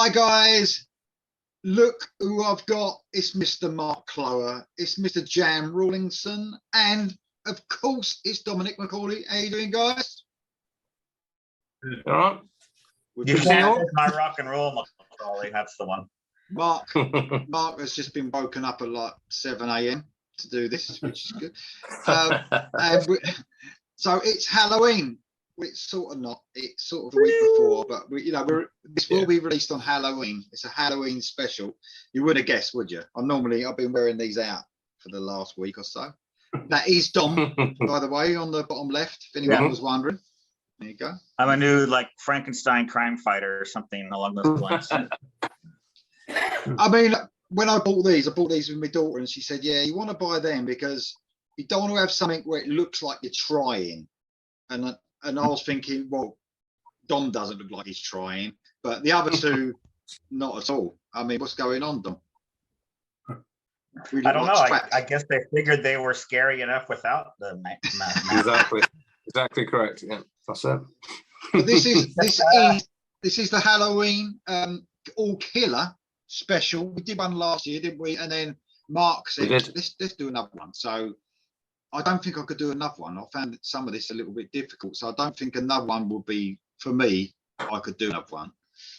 Hi guys, look who I've got. It's Mr. Mark Clower, it's Mr. Jam Rawlinson, and of course it's Dominic McCauley. How you doing, guys? All right. You can't take my rock and roll, McCauley. That's the one. Mark has just been woken up at like 7 a.m. to do this, which is good. So it's Halloween. It's sort of not. It's sort of the week before, but this will be released on Halloween. It's a Halloween special. You wouldn't have guessed, would you? I've been wearing these out for the last week or so. That is Dom, by the way, on the bottom left, if anyone was wondering. There you go. I'm a new Frankenstein crime fighter or something along those lines. I mean, when I bought these with my daughter, and she said, "Yeah, you want to buy them because you don't want to have something where it looks like you're trying." And I was thinking, well, Dom doesn't look like he's trying, but the other two, not at all. I mean, what's going on, Dom? I don't know. I guess they figured they were scary enough without the mask. Exactly correct. Yeah, that's it. But this is the Halloween All Killer special. We did one last year, didn't we? And then Mark said, let's do another one. So I don't think I could do another one. I found some of this a little bit difficult. So I don't think another one will be, for me, I could do another one.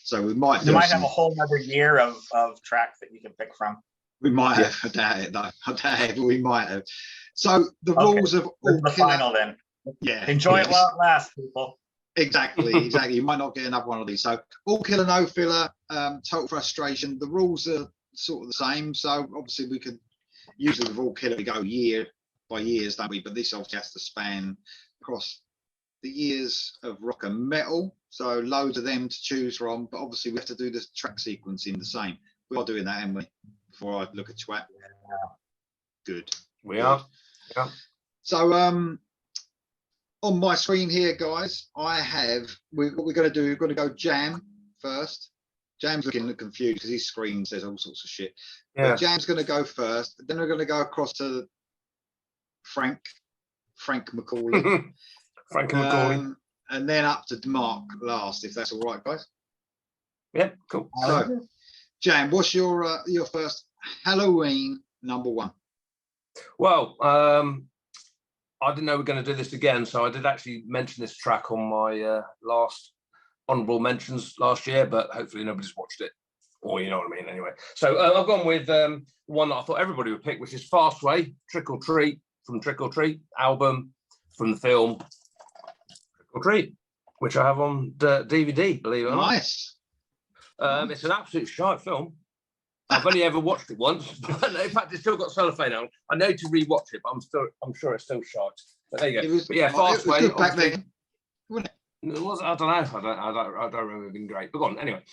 So we might have a whole other year of tracks that you can pick from. We might have. I doubt it, though. I doubt it, but we might have. So the rules of All the Killer, final then. Yeah. Enjoy it while it lasts, people. Exactly. You might not get another one of these. So All Killer, No Filler, Total Frustration. The rules are sort of the same. So obviously we could usually with All Killer we go year by years, don't we? But this obviously has to span across the years of rock and metal. So loads of them to choose from. But obviously we have to do this track sequencing the same. We are doing that, haven't we? Before I look at Twat. Good. We are. Yeah. So on my screen here, guys, I have what we're going to do. We're going to go Jam first. Jam's looking confused because his screen says all sorts of shit. Yeah. But Jam's going to go first. Then we're going to go across to Frank McCauley. Frank McCauley. And then up to Mark last, if that's all right, guys. Yeah, cool. So, Jam, what's your first Halloween number one? Well, I didn't know we were going to do this again, so I did actually mention this track on my last honourable mentions last year, but hopefully nobody's watched it, or you know what I mean. Anyway, so I've gone with one that I thought everybody would pick, which is Fastway, Trick or Treat, from Trick or Treat album from the film Trick or Treat, which I have on DVD, believe it or not. Nice. It's an absolute shite film. I've only ever watched it once, but in fact, it's still got cellophane on. I know to rewatch it, but I'm sure it's still shite. But there you go. But yeah, Fastway. It was good back then, wasn't it? It was. I don't know. I don't remember it being great. But go on. Anyway,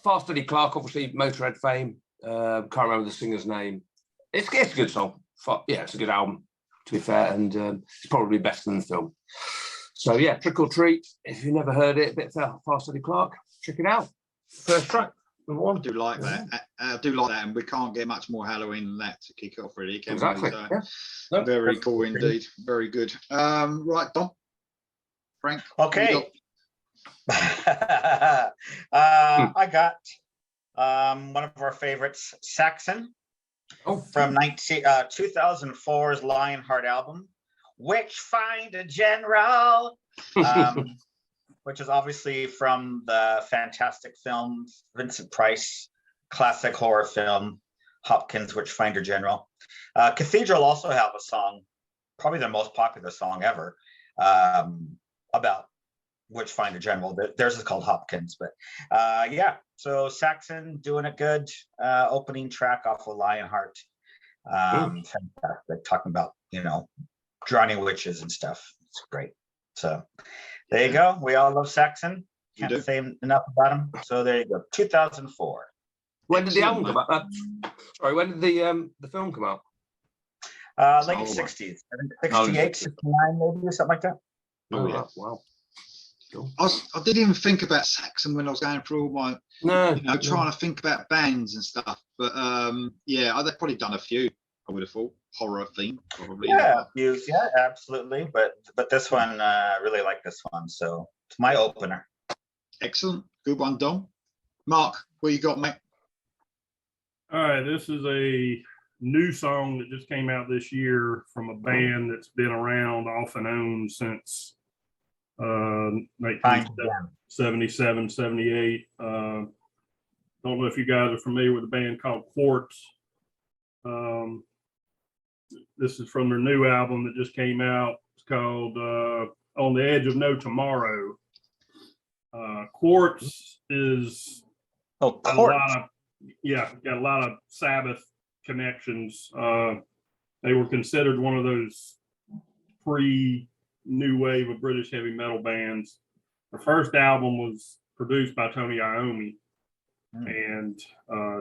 Fast Eddie Clarke, obviously Motorhead fame. Can't remember the singer's name. It's a good song. Yeah, it's a good album, to be fair, and it's probably better than the film. So yeah, Trick or Treat. If you've never heard it, a bit of Fast Eddie Clarke, check it out. First track. I do like that. I do like that, and we can't get much more Halloween than that to kick off, really. Can exactly. We? So, very cool indeed. Very good. Right, Dom. Frank. Okay. I got one of our favorites, Saxon, from 2004's Lionheart album, Witch Find a General. Which is obviously from the fantastic film, Vincent Price, classic horror film, Hopkins, Witchfinder General. Cathedral also have a song, probably their most popular song ever, about Witchfinder General. Theirs is called Hopkins, but yeah. So Saxon doing it good. Opening track off of Lionheart. Fantastic, talking about drowning witches and stuff. It's great. So. There you go. We all love Saxon. Can't say enough about him. So there you go. 2004. When did the album come out? Sorry, when did the film come out? Late 60s. 68, 69 maybe, or something like that. Oh, yeah. Wow. Cool. I didn't even think about Saxon when I was going through all my, trying to think about bands and stuff. But yeah, they've probably done a few, I would have thought. Horror theme, probably. Yeah, absolutely. But this one, really like this one. So it's my opener. Excellent. Good one, Dom. Mark, what you got, mate? All right, this is a new song that just came out this year from a band that's been around off and on since 1977, 78. Don't know if you guys are familiar with a band called Quartz. This is from their new album that just came out. It's called On the Edge of No Tomorrow. Quartz is Oh, got a court. lot of, yeah, got a lot of Sabbath connections. They were considered one of those pre-new wave of British heavy metal bands. The first album was produced by Tony Iommi, and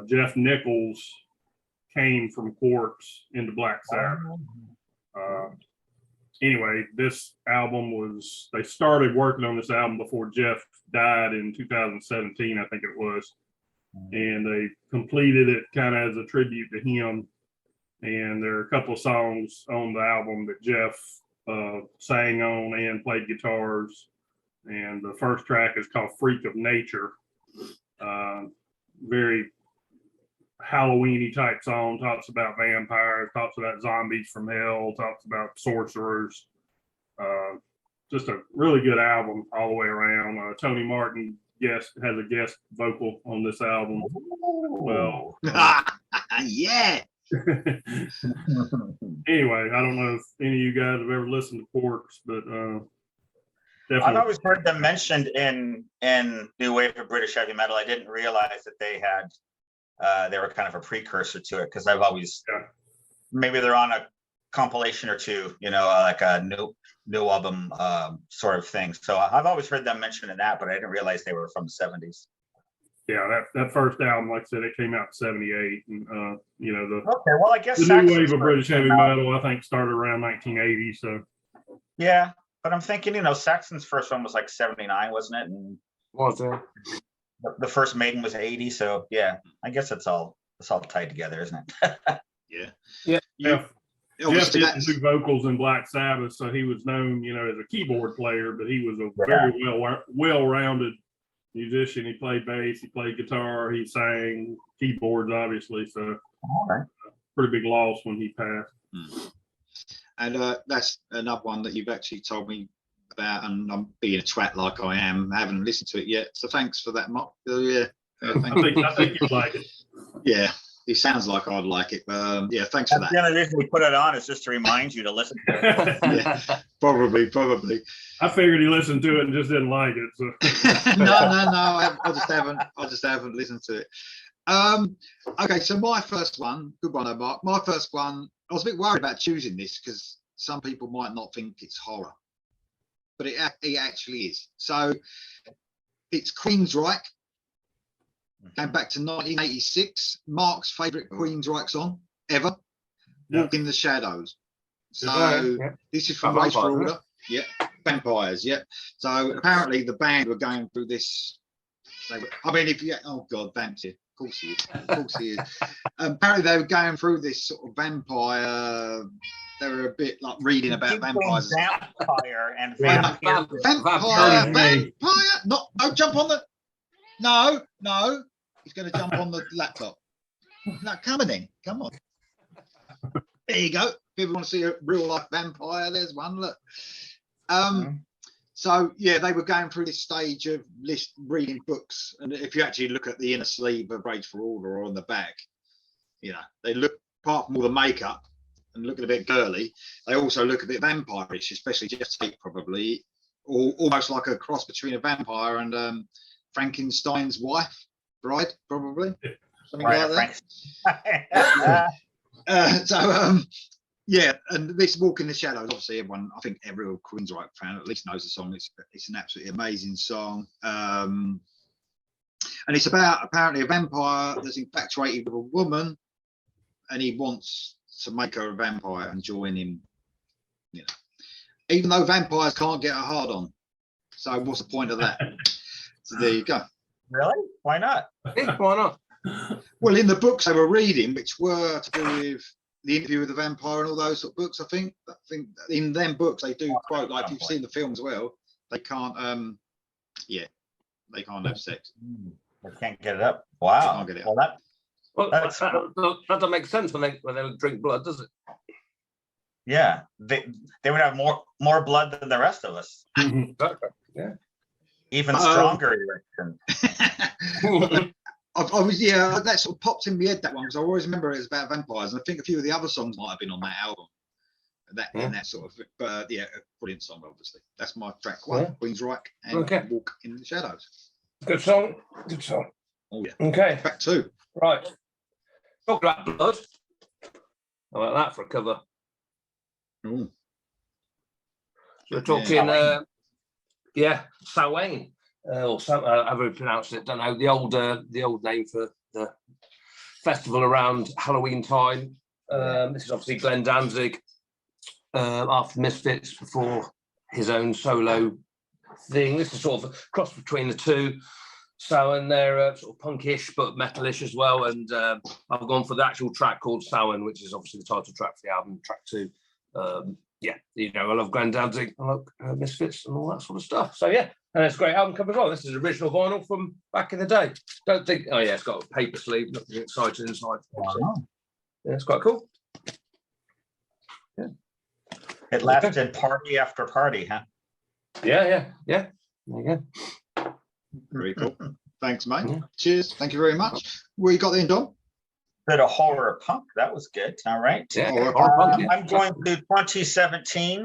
Jeff Nichols came from Quartz into Black Sabbath. Anyway, this album was, they started working on this album before Jeff died in 2017, I think it was. And they completed it kind of as a tribute to him. And there are a couple of songs on the album that Jeff sang on and played guitars. And the first track is called Freak of Nature. Very Halloween-y type song, talks about vampires, talks about zombies from hell, talks about sorcerers. Just a really good album all the way around. Tony Martin has a guest vocal on this album. Well, Yeah. Anyway, I don't know if any of you guys have ever listened to Quartz, but I've definitely. always heard them mentioned in new wave of British heavy metal. I didn't realize that they were kind of a precursor to it, because I've always, maybe they're on a compilation or two, like a new album sort of thing. So I've always heard them mention in that, but I didn't realize they were from the 70s. Yeah, that first album, like I said, it came out in 78, and Okay, well, I guess the new Saxon's wave of British first heavy came out. metal, I think, started around 1980. So Yeah, but I'm thinking, Saxon's first one was like 79, wasn't it? And Was there? the first Maiden was 80. So yeah, I guess it's all tied together, isn't it? Yeah. Yeah. Jeff Obviously, didn't that's do vocals in Black Sabbath, so he was known, as a keyboard player, but he was a Yeah. very well-rounded musician. He played bass, he played guitar, he sang keyboards, obviously. So pretty big loss when he passed. And that's another one that you've actually told me about, and I'm being a twat like I am. I haven't listened to it yet, so thanks for that, Mark. Yeah, I think you'd like it. yeah, it sounds like I'd like it, but yeah, thanks for That's that. the only reason we put it on, is just to remind you to listen to it. Yeah, probably. I figured he listened to it and just didn't like it. So No, I just haven't listened to it. Okay, so my first one, good one, Mark. My first one, I was a bit worried about choosing this because some people might not think it's horror, but it actually is. So it's Queensryche, going back to 1986. Mark's favourite Queensryche song ever, Yeah. Walk in the Shadows. So Yeah. this is from Vampires, Race for isn't it? Order. Yeah, Vampires. Yeah. So apparently the band were going through this. I mean, oh God, Vamps here. Of course he is. Of course he is. Apparently they were going through this sort of vampire. They were a bit like reading about Keep saying vampires. vampire and Yeah. vampire. Vampire. Vampire. Not. Don't jump on the. No. He's going to jump on the laptop. No, come on then. Come on. There you go. If you want to see a real life vampire, there's one. Look. So yeah, they were going through this stage of reading books, and if you actually look at the inner sleeve of Rage for Order or on the back, they look, apart from all the makeup and looking a bit girly, they also look a bit vampirish, especially Jeff Tate, probably, or almost like a cross between a vampire and Frankenstein's bride, probably, something like that. Yeah, and this Walk in the Shadows, obviously I think every Queensryche fan at least knows the song. It's an absolutely amazing song. And it's about apparently a vampire that's infatuated with a woman, and he wants to make her a vampire and join him, even though vampires can't get a hard on. So what's the point of that? So there you go. Really? Why not? Why not? Well, in the books they were reading, which were to do with the Interview with the Vampire and all those sort of books, I think in them books they do quote, like if you've seen the film as well, they can't they can't have sex. I can't get it up. Wow. Can't get it Well, that Well, That's- that doesn't make sense when they drink blood, does it? yeah, they would have more blood than the rest of us. Exactly. Even Uh-oh. stronger erection. I was, yeah, that sort of popped in my head, that one, because I always remember it was about vampires, and I think a few of the other songs might have been on that album. In that sort of, but yeah, a brilliant song, obviously. That's my track one, Yeah. Queensryche and Okay. Walk in the Shadows. Good song. Good song. Oh yeah. Okay. Track two. Right. Talk about blood. How about that for a cover? Ooh. So we're talking, Samhain, or however you pronounce it. Don't know the old name for the festival around Halloween time. This is obviously Glenn Danzig after Misfits, before his own solo thing. This is sort of a cross between the two. Samhain, they're sort of punkish but metalish as well, and I've gone for the actual track called Samhain, which is obviously the title track for the album, track two. I love Glenn Danzig, I love Misfits and all that sort of stuff. So yeah, and it's a great album cover as well. This is original vinyl from back in the day. Don't think, oh yeah, it's got a paper sleeve, nothing exciting inside. Wow. Yeah, it's quite cool. It lasted party after party, huh? Yeah. There you go. Very cool. Thanks, mate. Yeah. Cheers. Thank you very much. Where you got then, Dom? Bit of horror punk. That was good. All right. Yeah, Oh, horror punk, yeah. I'm going to 2017.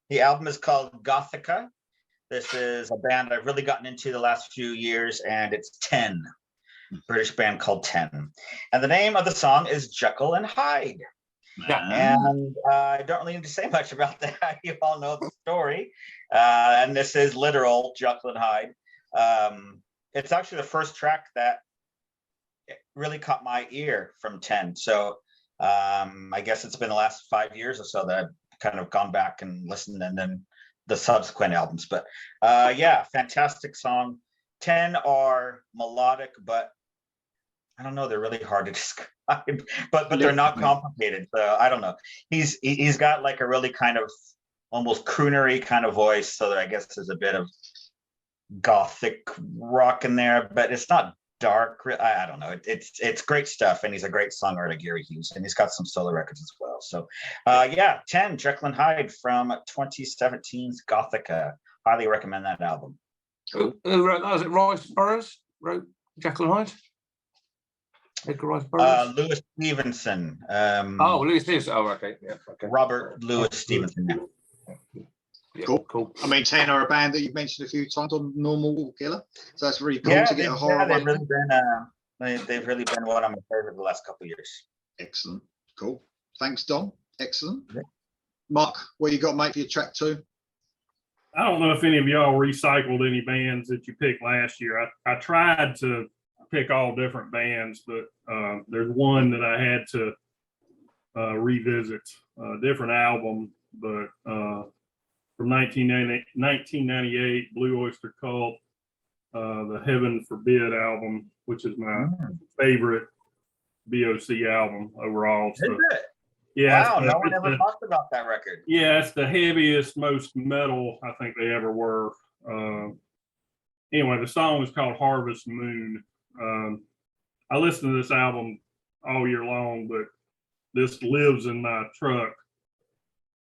The album is called Gothica. This is a band I've really gotten into the last few years, and it's 10. British band called 10. And the name of the song is Jekyll and Hyde. Yeah. And I don't really need to say much about that. You all know the story. And this is literal Jekyll and Hyde. It's actually the first track that really caught my ear from 10. So I guess it's been the last 5 years or so that I've kind of gone back and listened, and then the subsequent albums. But fantastic song. 10 are melodic, but I don't know, they're really hard to describe, but they're not complicated. So I don't know. He's got like a really kind of almost croonery kind of voice. So I guess there's a bit of gothic rock in there, but it's not dark. I don't know. It's great stuff, and he's a great songwriter, Gary Hughes, and he's got some solo records as well. So 10, Jekyll and Hyde from 2017's Gothica. Highly recommend that album. Who wrote that? Was it Rice Burroughs wrote Jekyll and Hyde? Edgar Rice Burroughs? Louis Stevenson. Louis Stevenson. Oh, okay. Yeah, okay. Robert Louis Stevenson. Yeah, Cool. cool. I mean, 10 are a band that you've mentioned a few times on Normal Wall Killer. So that's really cool Yeah, to get a horror they've one. really been they've really been one of my favorite the last couple of years. Excellent. Cool. Thanks, Dom. Excellent. Yeah. Mark, what you got, mate, for your track two? I don't know if any of y'all recycled any bands that you picked last year. I tried to pick all different bands, but there's one that I had to revisit, a different album, but from 1998, Blue Oyster Cult, the Heaven Forbid album, which is my favorite BOC album overall. So, Is it? yeah, Wow, no one ever talked about that record. yeah, it's the heaviest, most metal I think they ever were. Anyway, the song is called Harvest Moon. I listen to this album all year long, but this lives in my truck,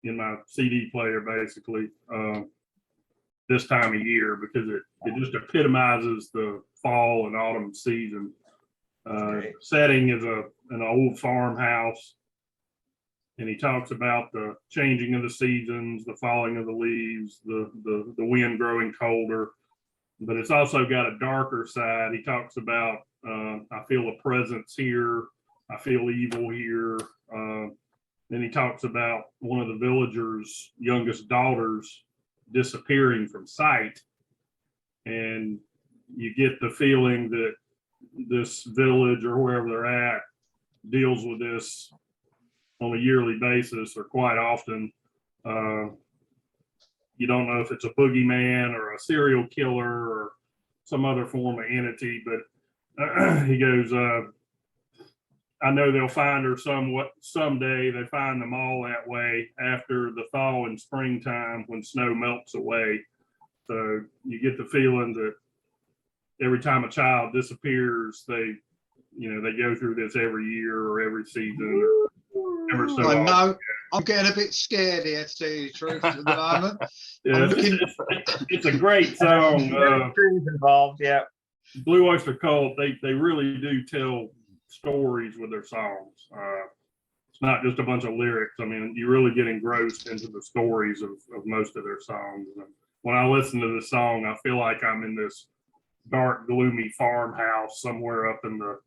in my CD player, basically, this time of year, because it just epitomizes the fall and autumn season. Setting is an old farmhouse, and he talks about the changing of the seasons, the falling of the leaves, the wind growing colder. But it's also got a darker side. He talks about, I feel a presence here, I feel evil here. Then he talks about one of the villagers' youngest daughters disappearing from sight. And you get the feeling that this village or wherever they're at deals with this on a yearly basis or quite often. You don't know if it's a boogeyman or a serial killer or some other form of entity, but he goes, I know they'll find her someday. They find them all that way after the fall and springtime when snow melts away. So you get the feeling that every time a child disappears, they go through this every year or every season. Or ever so I often. know. I'm getting a bit scared here, to tell you the truth, at the moment. Yeah, I'm looking- it's a great song. Trees involved, yeah. Blue Oyster Cult, they really do tell stories with their songs. It's not just a bunch of lyrics. I mean, you really get engrossed into the stories of most of their songs. And when I listen to this song, I feel like I'm in this dark, gloomy farmhouse somewhere up in the,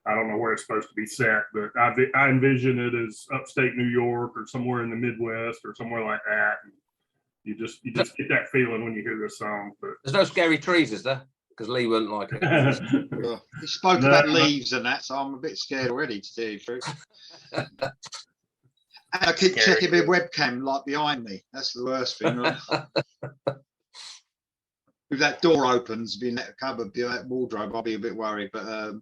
I don't know where it's supposed to be set, but I envision it as upstate New York or somewhere in the Midwest or somewhere like that. And you just get that feeling when you hear this song. But There's no scary trees, is there? Because Lee wouldn't like it. Well, he spoke No. about leaves and that, so I'm a bit scared already, to tell you the truth. And I keep Scary. checking my webcam like behind me. That's the worst thing. Right? If that door opens, being that cupboard, being that wardrobe, I'll be a bit worried. But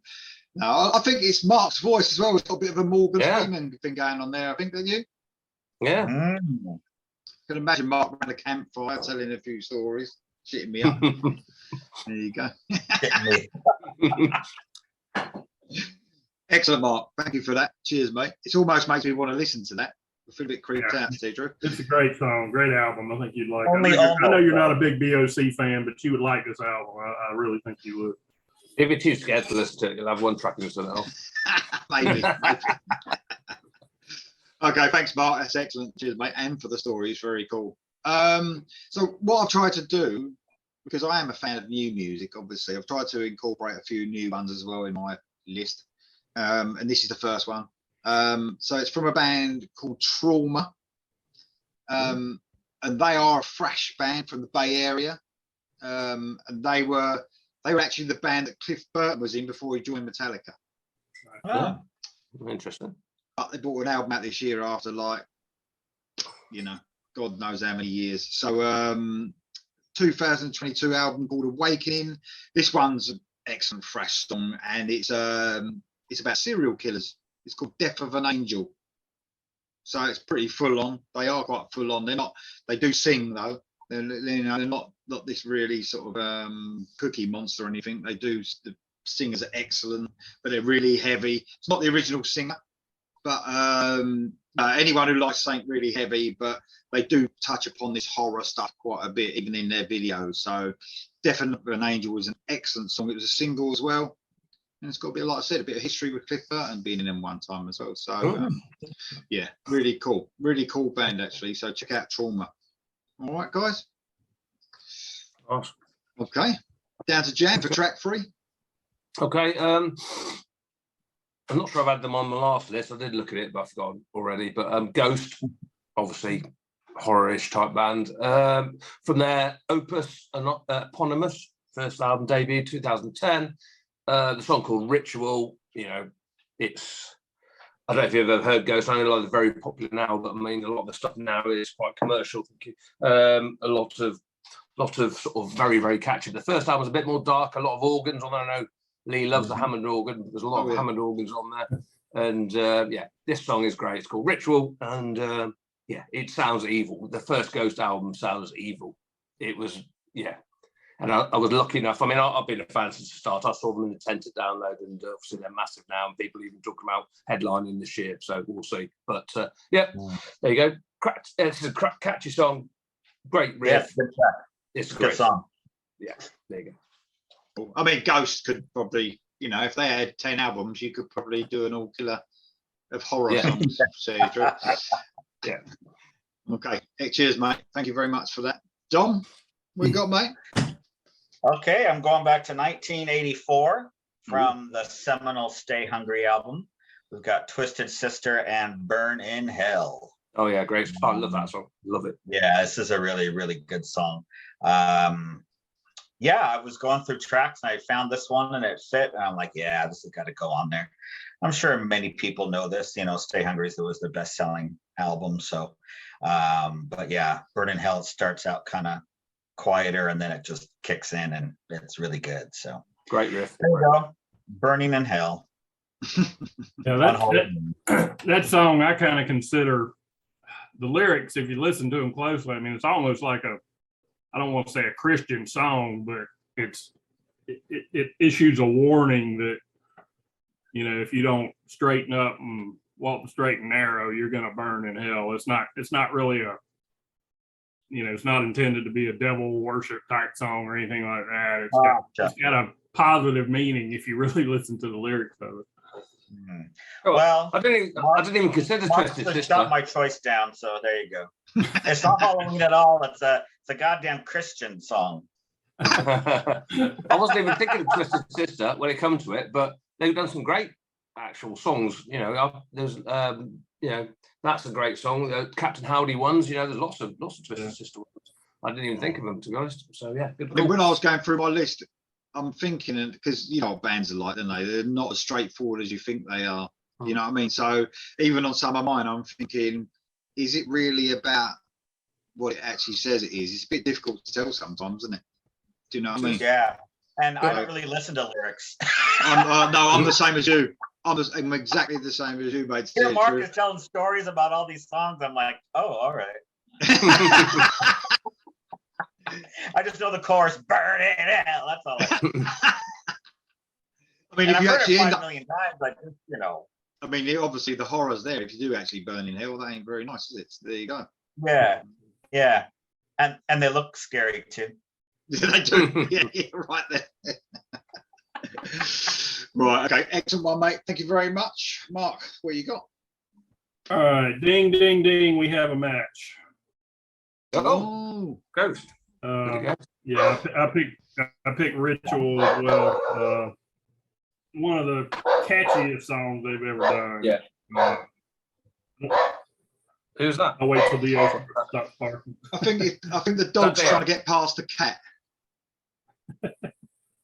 no, I think it's Mark's voice as well. It's got a bit of a Morgan Yeah. Freeman thing going on there. I think, don't you? Yeah. Mm. Can imagine Mark around a campfire telling a few stories, shitting me up. There you go. Excellent, Mark. Thank you for that. Cheers, mate. It almost makes me want to listen to that. I feel a bit creeped Yeah. out, to tell you the truth. it's a great song, great album. I think you'd like it. Only I know you're not a almost. big BOC fan, but you would like this album. I really think you would. If you're too scared to listen to it, you'll have one track and listen to it. Maybe. Okay, thanks, Mark. That's excellent. Cheers, mate. And for the story, it's very cool. So what I've tried to do, because I am a fan of new music, obviously, I've tried to incorporate a few new ones as well in my list. And this is the first one. So it's from a band called Trauma. And they are a thrash band from the Bay Area. And they were actually the band that Cliff Burton was in before he joined Metallica. Oh, Interesting. But they brought an album out this year after, like, God knows how many years. So 2022 album called Awakening. This one's an excellent thrash song, and it's about serial killers. It's called Death of an Angel. So it's pretty full on. They are quite full on. They do sing though. They're not this really sort of cookie monster or anything. The singers are excellent, but they're really heavy. It's not the original singer, but anyone who likes something really heavy, but they do touch upon this horror stuff quite a bit, even in their videos. So Definitely an Angel was an excellent song. It was a single as well. And it's got a bit, like I said, a bit of history with Cliff Burton being in them one time as well. So yeah, really cool band actually. So check out Trauma. All right, guys. Awesome. Okay, down to Jan for track 3. Okay. I'm not sure I've had them on the last list. I did look at it, but I've forgotten already. But Ghost, obviously, horror-ish type band. From their opus eponymous first album debut, 2010. The song called Ritual. It's, I don't know if you've ever heard Ghost. I know they're very popular now, but I mean, a lot of the stuff now is quite commercial. A lot of sort of very, very catchy. The first album was a bit more dark, a lot of organs on there. I know Lee loves the Hammond organ. There's a lot of Hammond organs on there. And yeah, this song is great. It's called Ritual. And yeah, it sounds evil. The first Ghost album sounds evil. It was, yeah. And I was lucky enough. I mean, I've been a fan since the start. I saw them in the Tented download, and obviously they're massive now, and people even talk about headlining this year. So we'll see. But yeah, there you go. It's a catchy song. Great riff. yeah, good track. It's a Good great song. Yeah, there you go. I mean, Ghost could probably, if they had 10 albums, you could probably do an all killer of horror songs. So, yeah. Okay. Hey, cheers, mate. Thank you very much for that. Dom, what you got, mate? Okay, I'm going back to 1984 from the seminal Stay Hungry album. We've got Twisted Sister and Burn in Hell. Oh yeah, great. I love that song. Love it. Yeah, this is a really, really good song. Yeah, I was going through tracks and I found this one and it fit. And I'm like, yeah, this has got to go on there. I'm sure many people know this. Stay Hungry was the best-selling album. So, but yeah, Burn in Hell starts out kind of quieter and then it just kicks in and it's really good. So great riff. there you go. Burning in Hell. Yeah, that song I kind of consider the lyrics, if you listen to them closely, I mean, it's almost like I don't want to say a Christian song, but it's it issues a warning that, you know, if you don't straighten up and walk the straight and narrow, you're going to burn in hell. It's not really a, you know, it's not intended to be a devil worship type song or anything like that. It's got a positive meaning if you really listen to the lyrics of it. Well, I didn't even consider Twisted Just Sister. shut my choice down, so there you go. It's not Halloween at all. It's a goddamn Christian song. I wasn't even thinking of Twisted Sister when it comes to it, but they've done some great actual songs. You know, there's you know, that's a great song. Captain Howdy ones. You know, there's lots of Twisted Sister ones. I didn't even think of them, to be honest. So yeah, good call. When I was going through my list, I'm thinking, and because you know what bands are like, don't they? They're not as straightforward as you think they are. You know what I mean? So even on some of mine, I'm thinking, is it really about what it actually says it is? It's a bit difficult to tell sometimes, isn't it? Do you know what I mean? Yeah, and I don't really listen to lyrics. I'm the same as you. I'm exactly the same as you, mate. Here, Mark is telling stories about all these songs. I'm like, oh, all right. I just know the chorus, burn it hell. That's all. I mean, if you actually end up, 5 million times, like, you know. I mean, obviously the horror's there. If you do actually burn in hell, that ain't very nice, is it? So there you go. Yeah, and they look scary too. Yeah, they do. Yeah, right there. Right, okay, excellent one, mate. Thank you very much, Mark. What you got? All right, ding, ding, ding. We have a match. Oh, Ghost. Yeah, I picked Ritual as well. One of the catchiest songs they've ever done. Yeah. Who's that? I'll wait till the ocean stops barking. I think the dog's trying to get past the cat.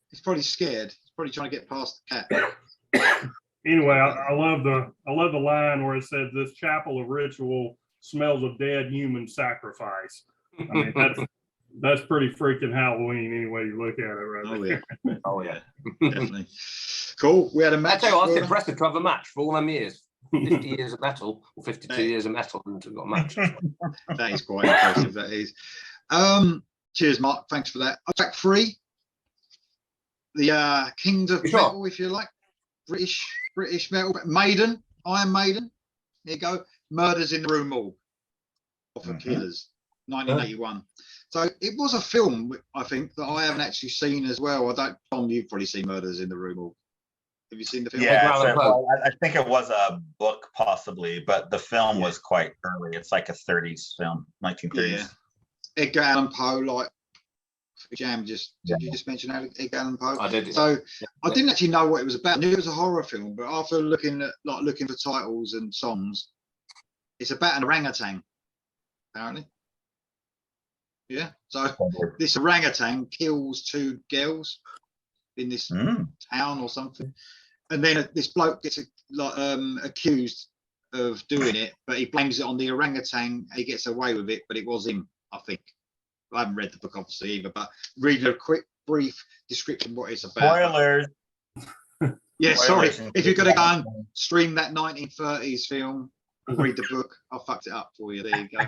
He's probably scared. He's probably trying to get past the cat. Anyway, I love the line where it says, "This chapel of ritual smells of dead human sacrifice." I mean, that's pretty freaking Halloween any way you look at it, right? Oh yeah. Oh yeah. Definitely. Cool. We had a match. I tell you what, that's impressive to have a match for all them years. 50 years of metal, or 52 years of metal, and to got a match. That is quite impressive. That is. Cheers, Mark. Thanks for that. Track 3. The Kings of Metal, if you like. British metal. Maiden, Iron Maiden. There you go. Murders in the Rue Morgue. For Killers, 1981. So it was a film, I think, that I haven't actually seen as well. Tom, you've probably seen Murders in the Rue Morgue. Have you seen the film? Yeah, I think it was a book possibly, but the film was quite early. It's like a 30s film, 1930s. Yeah. Edgar Allan Poe, like Jam, did you just mention Edgar Allan Poe? I did. So I didn't actually know what it was about. I knew it was a horror film, but after looking for titles and songs, it's about an orangutan, apparently. Yeah. So this orangutan kills 2 girls in this town or something, and then this bloke gets accused of doing it, but he blames it on the orangutan. He gets away with it, but it was him, I think. I haven't read the book obviously either, but read a quick brief description of what it's about. Spoilers. Yeah, sorry. If you're gonna go and stream that 1930s film or read the book, I fucked it up for you. There you go.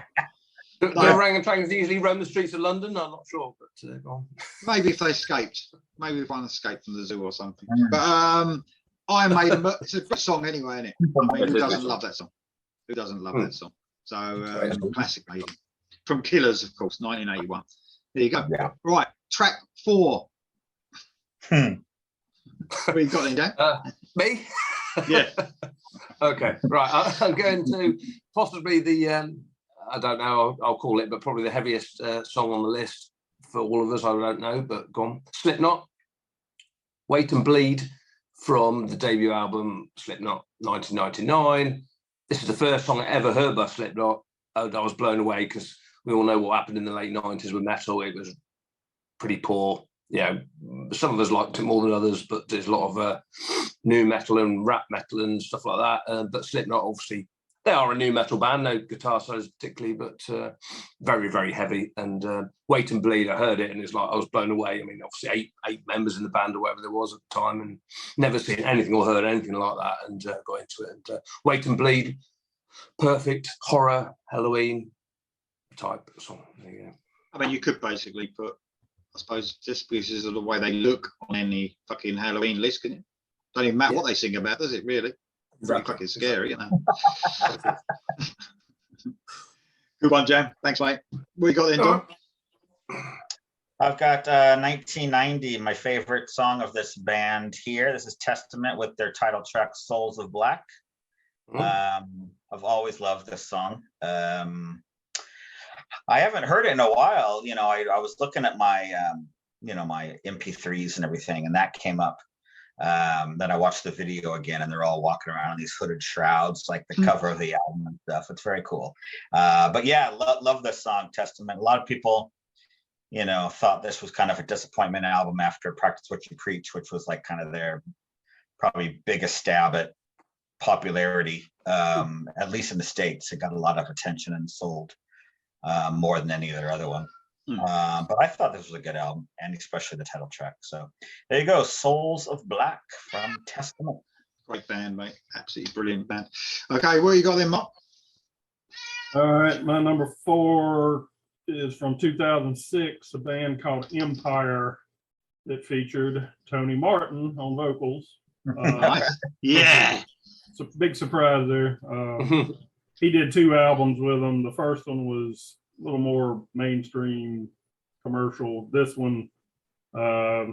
The orangutans easily roam the streets of London. I'm not sure, but go on. Maybe if they escaped, maybe if one escaped from the zoo or something. But Iron Maiden, it's a good song anyway, isn't it? I mean, who doesn't love that song? Who doesn't love that song? So classic Maiden from Killers, of course, 1981. There you go. Yeah. Right, track 4. What you got then, Dan? Me? Yeah. Okay. Right. I'm going to possibly the. I don't know. I'll call it, but probably the heaviest song on the list for all of us. I don't know, but go on. Slipknot, "Wait and Bleed," from the debut album Slipknot, 1999. This is the first song I ever heard by Slipknot. I was blown away because we all know what happened in the late 90s with metal. It was pretty poor. Yeah, some of us liked it more than others, but there's a lot of new metal and rap metal and stuff like that. But Slipknot, obviously, they are a new metal band, no guitar solos particularly, but very, very heavy. And "Wait and Bleed," I heard it and it's like I was blown away. I mean, obviously eight members in the band or whatever there was at the time, and never seen anything or heard anything like that, and got into it. And "Wait and Bleed," perfect horror Halloween type song. There you go. I mean, you could basically put I suppose just because of the way they look on any fucking Halloween list, can you? Don't even matter what they sing about, does it really? Pretty Exactly. fucking scary, you know. Good one, Jam. Thanks, mate. What you got then, Don? I've got 1990, my favorite song of this band here. This is Testament with their title track, Souls of Black. I've always loved this song. I haven't heard it in a while. You know, I was looking at my, you know, my MP3s and everything, and that came up. Then I watched the video again, and they're all walking around in these hooded shrouds, like the cover of the album and stuff. It's very cool. But yeah, love this song, Testament. A lot of people, you know, thought this was kind of a disappointment album after Practice What You Preach, which was like kind of their probably biggest stab at popularity, at least in the States. It got a lot of attention and sold more than any other one. But I thought this was a good album, and especially the title track. So there you go, Souls of Black from Testament. Great band, mate. Absolutely brilliant band. Okay, what you got then, Mark? All right, my number 4 is from 2006, a band called Empire that featured Tony Martin on vocals. Nice. Yeah. It's a big surprise there. He did 2 albums with them. The first one was a little more mainstream commercial. This one, a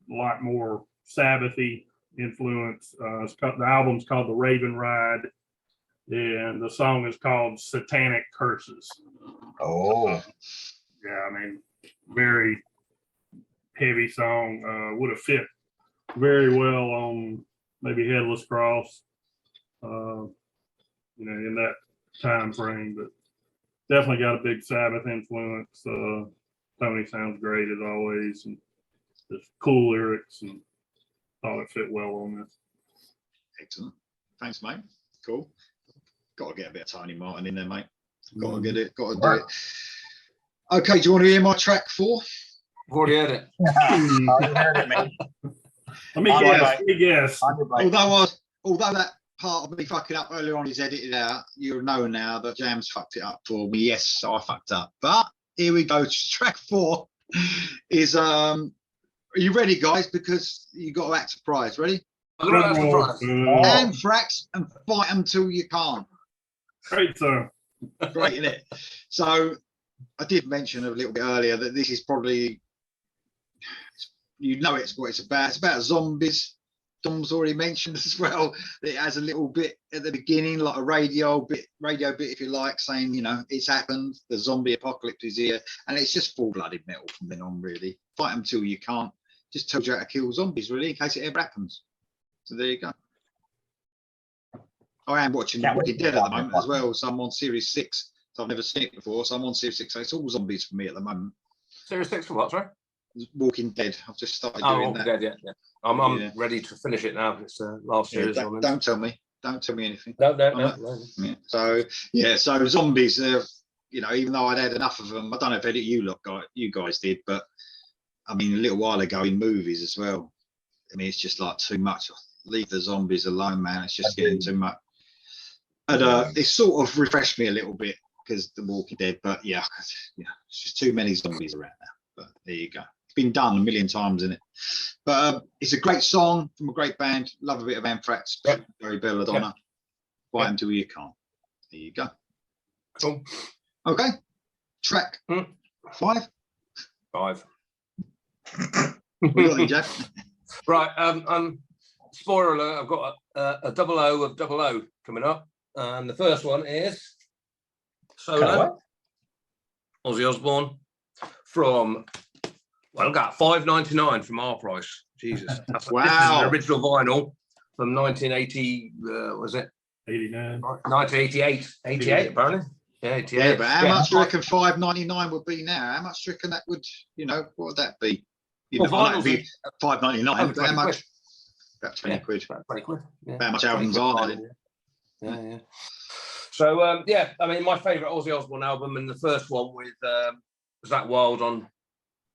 lot more Sabbathy influence. The album's called The Raven Ride, and the song is called Satanic Curses. Oh, Yeah, I mean, very heavy song. Would have fit very well on maybe Headless Cross, you know, in that time frame, but definitely got a big Sabbath influence. Tony sounds great as always, and just cool lyrics, and thought it fit well on this. Excellent. Thanks, mate. Cool. Got to get a bit of Tony Martin in there, mate. Got to get it. Got to do it. Okay, do you want to hear my track 4? I've already heard it. you heard it, mate. Let me On your guess. bike. Let me guess. On your bike. Although that part of me fucking up earlier on is edited out, you'll know now that Jam's fucked it up for me. Yes, I fucked up. But here we go. Track 4 is are you ready, guys? Because you got to act surprised. Ready? I'm gonna ask the price. Anthrax and Fight 'em Till You Can't. Great song. Great, isn't it? So I did mention a little bit earlier that this is probably, you know, it's what it's about. It's about zombies. Dom's already mentioned as well. It has a little bit at the beginning, like a radio bit, if you like, saying, you know, it's happened. The zombie apocalypse is here, and it's just full-blooded metal from then on. Really, Fight 'em till you can't. Just tells you how to kill zombies, really, in case it ever happens. So there you go. I am watching The Walking Dead at the moment as well. So I'm on Series 6. So I've never seen it before. So I'm on Series 6. So it's all zombies for me at the moment. Series 6 for what, sorry? Walking Dead. I've just started Oh, doing Walking that. Dead, yeah. I'm Yeah. ready to finish it now. It's last Yeah, series. don't tell me. Don't tell me anything. No. Yeah. So yeah. So zombies. You know, even though I'd had enough of them, I don't know if you guys did, but I mean, a little while ago in movies as well. I mean, it's just like too much. Leave the zombies alone, man. It's just getting too much. And it sort of refreshed me a little bit because The Walking Dead. But yeah, it's just too many zombies around now. But there you go. It's been done a million times, isn't it? But it's a great song from a great band. Love a bit of Anthrax. Yep. Very Belladonna. Yep. Fight Yep. 'em till you can't. There you go. Cool. Okay. Track 5. 5. What you got then, Jeff? Right. Spoiler alert, I've got a double O of double O coming up. And the first one is Solo. Ozzy Osbourne from, well, I got $5.99 from our price. Jesus. Wow. This is an original vinyl from 1980, was it? 89. 1988. 88, apparently. Yeah, 88. Yeah, but how much do you reckon $5.99 would be now? How much do you reckon that would, you know, what would that be? You Well, know, I know it'd be vinyls $5.99, but how much? quid. About 20 quid. About 20 quid. Yeah. How much albums are there? Yeah. So, yeah, I mean, my favourite Ozzy Osbourne album, and the first one with Zakk Wylde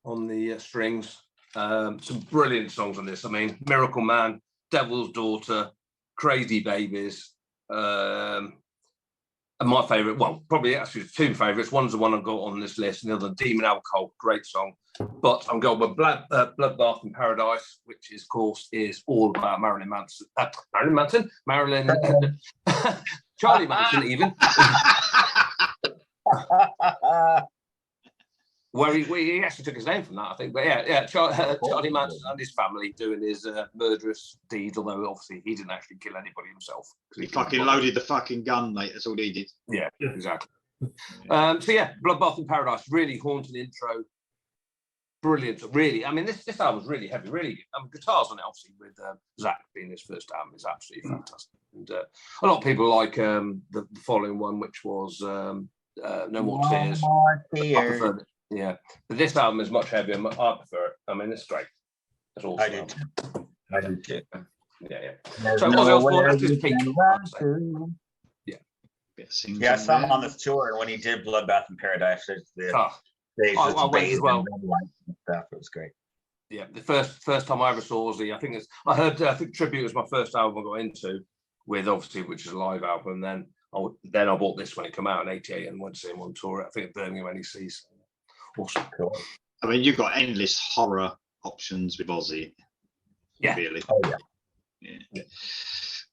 on the strings. Some brilliant songs on this. I mean, Miracle Man, Devil's Daughter, Crazy Babies. And my favourite, well, probably actually two favourites. One's the one I've got on this list, and the other, Demon Alcohol, great song. But I'm going with Bloodbath in Paradise, which is, of course, is all about Marilyn Manson. Marilyn, Charlie Manson, even. Where he actually took his name from that, I think. But yeah, Charlie Manson and his family doing his murderous deeds, although obviously he didn't actually kill anybody himself. He fucking loaded the fucking gun, mate. That's all he did. Yeah, exactly. So yeah, Bloodbath in Paradise, really haunting intro. Brilliant, really. I mean, this album's really heavy, really. Guitars on it, obviously, with Zach being his first album, is absolutely fantastic. And a lot of people like the following one, which was No More Tears. I prefer it. Yeah, but this album is much heavier. I prefer it. I mean, it's great. It's awesome. I do too. Yeah. So Ozzy Osbourne, that's his peak. Yeah, I saw him on this tour, and when he did Bloodbath in Paradise, I went as well. Stuff. It was great. Yeah, the first time I ever saw Ozzy, I think Tribute was my first album I got into, with obviously, which is a live album. Then I bought this when it came out in '88 and went to see him on tour. I think at Birmingham NEC. Awesome. Cool. I mean, you've got endless horror options with Ozzy. Yeah. Really. Oh Yeah.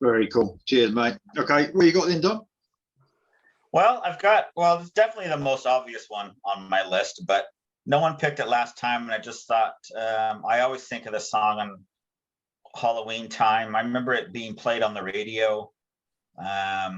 Very cool. Cheers, mate. Okay, what you got then, Don? Well, it's definitely the most obvious one on my list, but no one picked it last time, and I just thought, I always think of the song on Halloween time. I remember it being played on the radio. I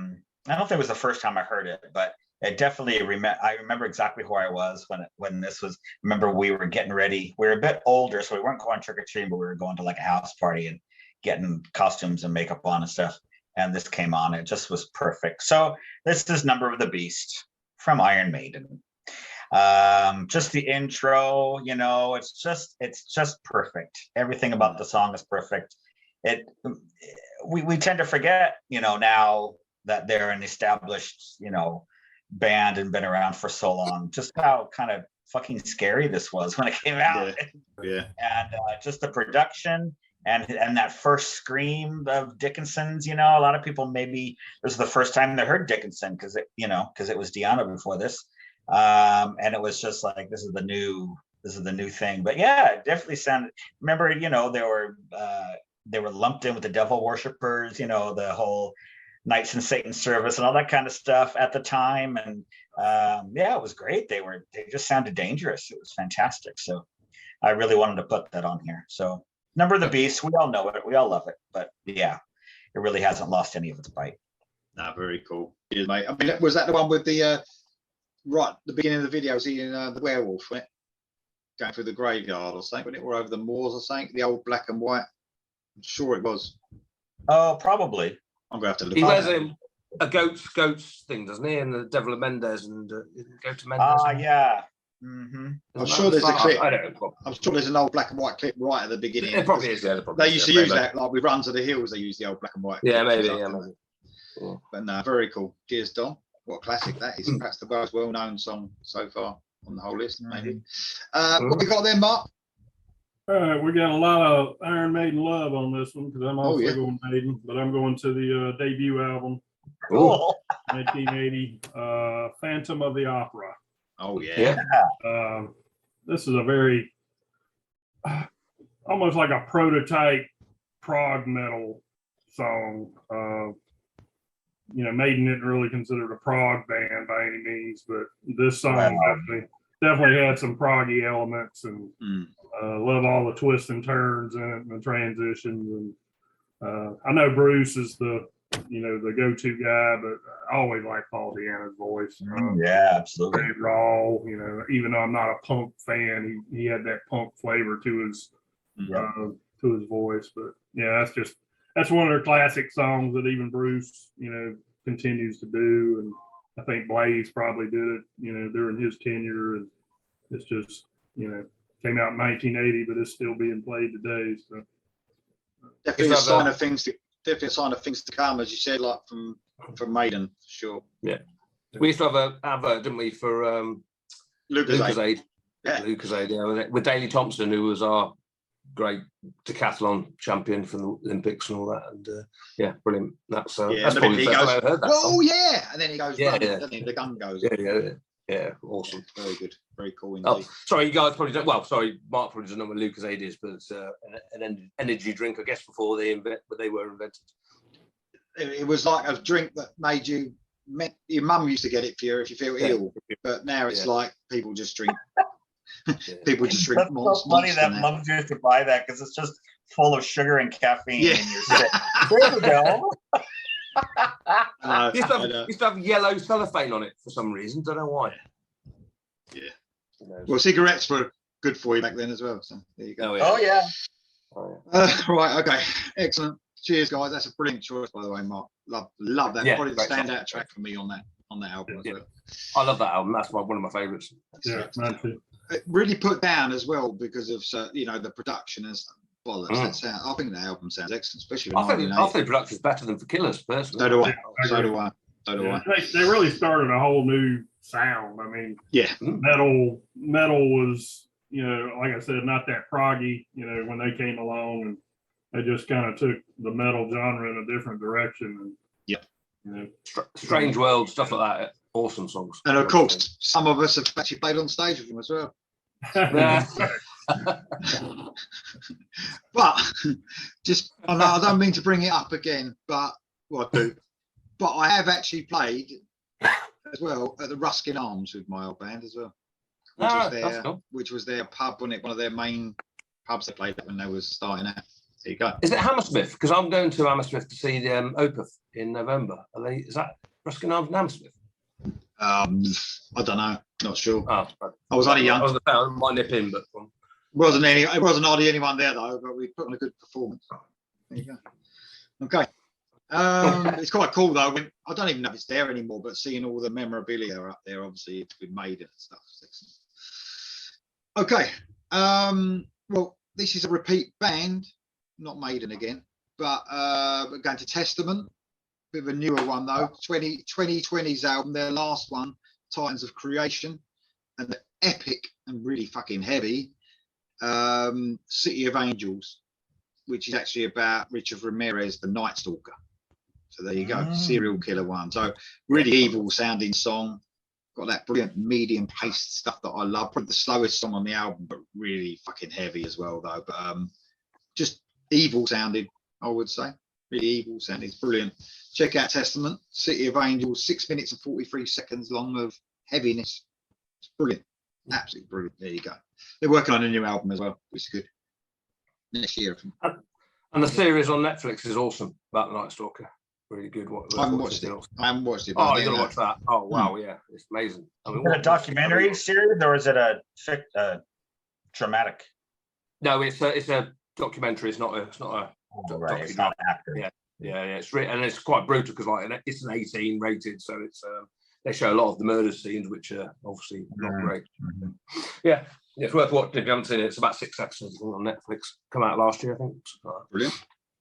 don't think it was the first time I heard it, but it definitely I remember exactly where I was when this was. Remember, we were getting ready. We were a bit older, so we weren't going trick or treating, but we were going to like a house party and getting costumes and makeup on and stuff. And this came on. It just was perfect. So this is Number of the Beast from Iron Maiden. Just the intro, it's just perfect. Everything about the song is perfect. We tend to forget, now that they're an established, band and been around for so long, just how kind of fucking scary this was when it came out. Yeah. And just the production and that first scream of Dickinson's, a lot of people, maybe this is the first time they heard Dickinson because it was Diana before this. And it was just like, this is the new thing. But yeah, it definitely sounded, remember, they were lumped in with the devil worshippers, the whole Knights in Satan's Service and all that kind of stuff at the time. And it was great. They just sounded dangerous. It was fantastic. So I really wanted to put that on here. So Number of the Beast, we all know it. We all love it. But yeah, it really hasn't lost any of its bite. No, very cool. Cheers, mate. I mean, was that the one with the the beginning of the video, seeing the werewolf, wasn't it? Going through the graveyard or something, wasn't it? Or over the moors or something, the old black and white. I'm sure it was. Oh, probably. I'm gonna have to look. He wears a goats thing, doesn't he? And the Devil of Mendes and Go to Mendes. Yeah. Mm-hmm. I'm sure there's a clip. I don't know. I'm sure there's an old black and white clip right at the beginning. It probably is. Yeah, they used to use that, like with Run to the Hills. They use the old black and white. Yeah, maybe. Yeah, maybe. Yeah. But no, very cool. Cheers, Don. What a classic that is. Perhaps the most well-known song so far on the whole list, maybe. What we got there, Mark? All right, we got a lot of Iron Maiden love on this one because I'm also going Maiden, but I'm going to the debut album, Cool. 1980, Phantom of the Opera. Oh yeah. This is a very almost like a prototype prog metal song. Maiden didn't really consider it a prog band by any means, but this song definitely had some proggy elements, and love all the twists and turns in it and the transitions. And I know Bruce is the go-to guy, but I always like Paul Di'Anno's voice. Yeah, absolutely. Very raw, even though I'm not a punk fan, he had that punk flavor to his voice. But yeah, that's one of their classic songs that even Bruce, continues to do. And I think Blaze probably did it, during his tenure. And it's just, came out in 1980, but it's still being played today. So definitely a sign of things to come, as you said, like from Maiden, for sure. Yeah. We used to have an advert, didn't we, for Lucasade. Yeah. Lucasade, yeah, with Daley Thompson, who was our great decathlon champion for the Olympics and all that. And yeah, brilliant. That's Yeah, that's and probably then the he first goes, time I ever heard that. "Whoa, song. yeah!" And then he goes, Yeah, running, yeah. doesn't he? The gun goes. Yeah, awesome. Very good. Very cool Oh, indeed. sorry, you guys probably don't. Well, sorry, Mark probably doesn't know what Lucozade is, but it's an energy drink, I guess, before they were invented. It was like a drink that made you. Your mum used to get it for you if you feel ill, but now it's like people just drink. People just drink That's so funny Monster that now. mums used to buy that because it's just full of sugar and caffeine. Yeah. And you're sick. There you go. I Used to, have, know. used to have yellow cellophane on it for some reason. Don't know why. Yeah. Who knows? Well, cigarettes were good for you back then as well. So there you go. Oh yeah. Oh yeah. Right. Okay. Excellent. Cheers, guys. That's a brilliant choice, by the way, Mark. Love that. Yeah, Probably the great song. standout track for me on that album. Yeah. As well. I love that album. That's one of my favourites. Yeah, mine too. It really put down as well because of the production and stuff. Bollocks. Mm. I think the album sounds excellent, especially. I think the production is better than For Killers, personally. So do I. Yeah, So agree. do I. So do Yeah, I. they really started a whole new sound. I mean, Yeah. metal was, like I said, not that proggy, when they came along, and they just kind of took the metal genre in a different direction. And, Yeah. Strange World, stuff like that. Awesome songs. And of course, some of us have actually played on stage with them as well. Yeah. But I don't mean to bring it up again, but I do. But I have actually played as well at the Ruskin Arms with my old band as well, That's cool. which was their pub, wasn't it? One of their main pubs they played at when they was starting out. There you go. Is it Hammersmith? Because I'm going to Hammersmith to see the Opeth in November. Is that Ruskin Arms and Hammersmith? I don't know, not sure. Oh, I was only young. I was going to say, I might nip in, but It wasn't hardly anyone there though, but we put on a good performance. There you go. Okay. It's quite cool though. I don't even know if it's there anymore, but seeing all the memorabilia up there, obviously it's been made and stuff. Okay. Well, this is a repeat band, not Maiden again, but we're going to Testament. Bit of a newer one though. 2020's album, their last one, Titans of Creation, and the epic and really fucking heavy City of Angels, which is actually about Richard Ramirez, the Night Stalker. So there you go, serial killer one. So really evil sounding song. Got that brilliant medium paced stuff that I love. Probably the slowest song on the album, but really fucking heavy as well though. But just evil sounding, I would say. Really evil sounding. It's brilliant. Check out Testament, City of Angels, 6 minutes and 43 seconds long of heaviness. It's brilliant. Absolutely brilliant. There you go. They're working on a new album as well, which is good. Next year. and the series on Netflix is awesome about the Night Stalker. Really good. I haven't watched it. I haven't watched it. Oh, you gotta watch that. Oh wow, yeah, it's amazing. I mean, Is it a documentary series or is it a dramatic? No, it's a documentary. It's not a. Right, it's not actor. Yeah, and it's quite brutal because it's an 18 rated, so it's they show a lot of the murder scenes, which are obviously not great. Yeah, it's worth watching if you haven't seen it. It's about 6 episodes on Netflix. Come out last year, I think. Brilliant.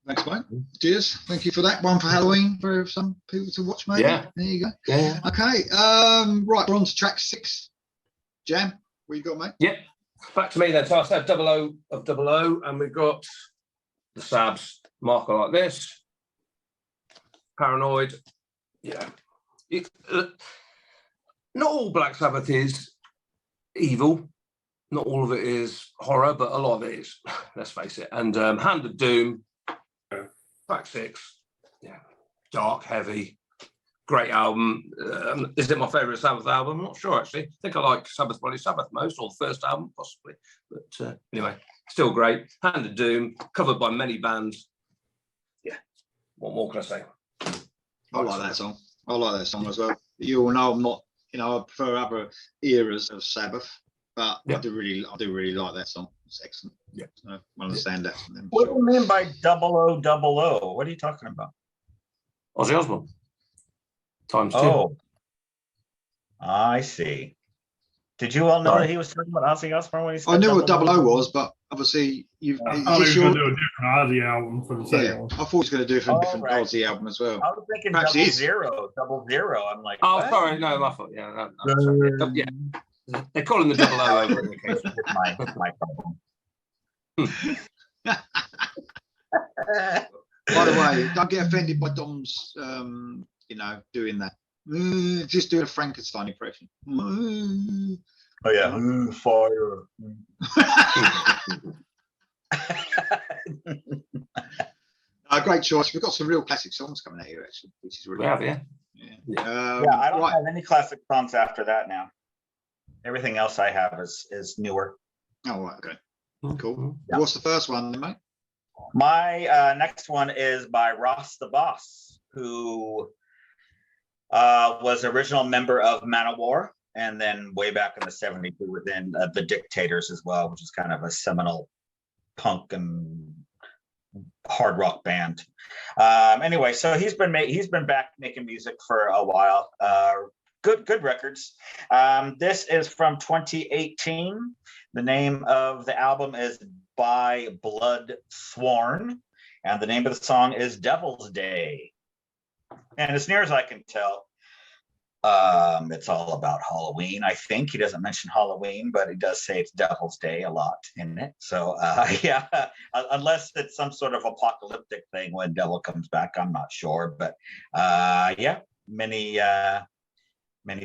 Thanks, mate. Cheers. Thank you for that one for Halloween for some people to watch, maybe. Yeah. There you go. Yeah. Okay. Right, we're on to track 6. Jam, what you got, mate? Yep. Back to me then. So I said 00 of 00, and we've got the Sabs marker like this. Paranoid. Yeah. Not all Black Sabbath is evil. Not all of it is horror, but a lot of it is. Let's face it. And Hand of Doom, track 6. Yeah. Dark, heavy. Great album. Is it my favourite Sabbath album? I'm not sure, actually. I think I like Sabbath Bloody Sabbath most, or the first album, possibly. But anyway, still great. Hand of Doom, covered by many bands. Yeah. What more can I say? I like that song. I like that song as well. You all know I'm not, I prefer other eras of Sabbath, but I do really like that song. It's excellent. Yeah. So I understand that from them. What do you mean by 0000? What are you talking about? Ozzy Osbourne. Times 2. Oh, I see. Did you all know that he was talking about Ozzy Osbourne when he said I knew what 00? 00 was, but obviously I thought he was going to do a different Ozzy album for the second one. I thought he was going to do a different right. Ozzy album as well. I was thinking Perhaps he is. 00. I'm like, Oh, what? sorry. No, my fault. Yeah. No, yeah. They call him the 00 over in the case. It's my problem. By the way, don't get offended by Dom's, doing that. Just doing a Frankenstein impression. Oh yeah, fire. A great choice. We've got some real classic songs coming out here, actually, which is really We have, yeah. Yeah, I don't have any classic songs after that now. Everything else I have is newer. Oh, right, okay. Cool. Yeah. What's the first one, then, mate? My next one is by Ross the Boss, who was original member of Manowar, and then way back in the 70s within the Dictators as well, which is kind of a seminal punk and hard rock band. Anyway, so he's been back making music for a while. Good records. This is from 2018. The name of the album is By Blood Sworn, and the name of the song is Devil's Day. And as near as I can tell, it's all about Halloween. I think he doesn't mention Halloween, but he does say it's Devil's Day a lot in it. So yeah, unless it's some sort of apocalyptic thing when Devil comes back, I'm not sure. But yeah, many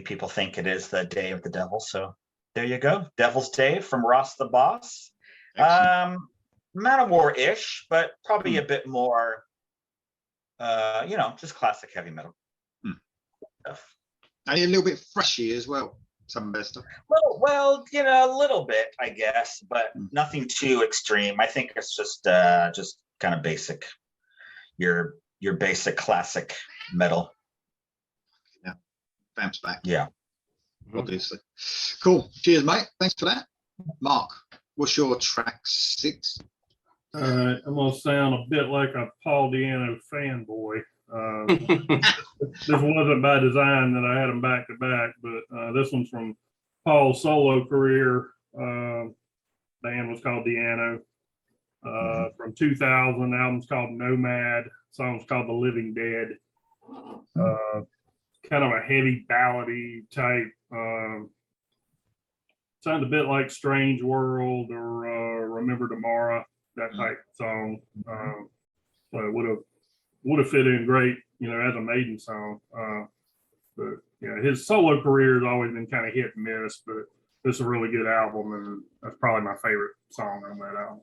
people think it is the day of the devil. So there you go, Devil's Day from Ross the Boss. Manowar-ish, but probably a bit more, just classic heavy metal stuff. And a little bit freshy as well. Some best stuff. Well, a little bit, I guess, but nothing too extreme. I think it's just kind of basic, your basic classic metal. Yeah, Vamp's back. Yeah, obviously. Cool. Cheers, mate. Thanks for that. Mark, what's your track 6? I'm gonna sound a bit like a Paul Di'Anno fanboy. This wasn't by design that I had them back to back, but this one's from Paul's solo career. Band was called Di'Anno. From 2000, the album's called Nomad. Song's called The Living Dead. Kind of a heavy ballady type. Sounds a bit like Strange World or Remember Tomorrow, that type song. So it would have fit in great, as a Maiden song. But yeah, his solo career has always been kind of hit and miss, but this is a really good album, and that's probably my favorite song on that album.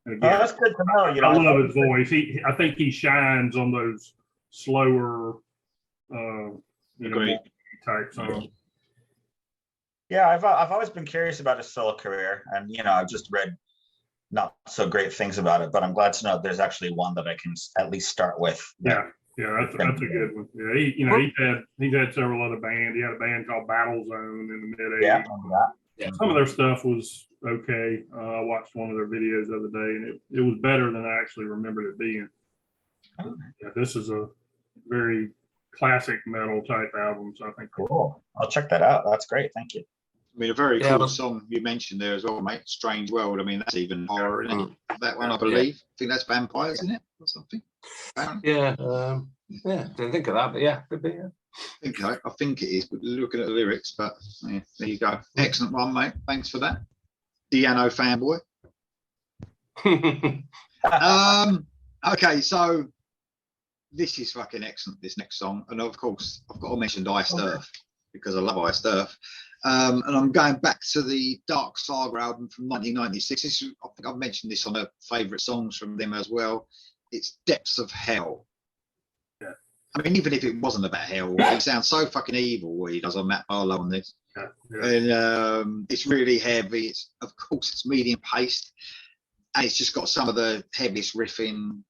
And again, that's good to know. I love his voice. I think he shines on those slower, type songs. Yeah, I've always been curious about his solo career, and I've just read not so great things about it, but I'm glad to know there's actually one that I can at least start with. Yeah, that's a good one. Yeah, he's had several other bands. He had a band called Battle Zone in the mid '80s. Yeah. Some of their stuff was okay. I watched one of their videos the other day, and it was better than I actually remembered it being. Yeah, this is a very classic metal type album, so I think cool. I'll check that out. That's great. Thank you. I mean, a very cool song you mentioned there as well, mate. Strange World. I mean, that's even horror, isn't it? That one, I believe. I think that's vampires, isn't it, or something? Yeah, didn't think of that, but yeah, could be. Yeah. I think it is. But looking at the lyrics, but yeah, there you go. Excellent one, mate. Thanks for that, Di'Anno fanboy. Okay, so this is fucking excellent. This next song, and of course, I've got to mention Iced Earth because I love Iced Earth. And I'm going back to the Dark Saga album from 1996. I think I've mentioned this on a favourite songs from them as well. It's Depths of Hell. Yeah. I mean, even if it wasn't about hell, it sounds so fucking evil what he does on Matt Barlow on this. Yeah. And it's really heavy. Of course, it's medium paced. And it's just got some of the heaviest riffing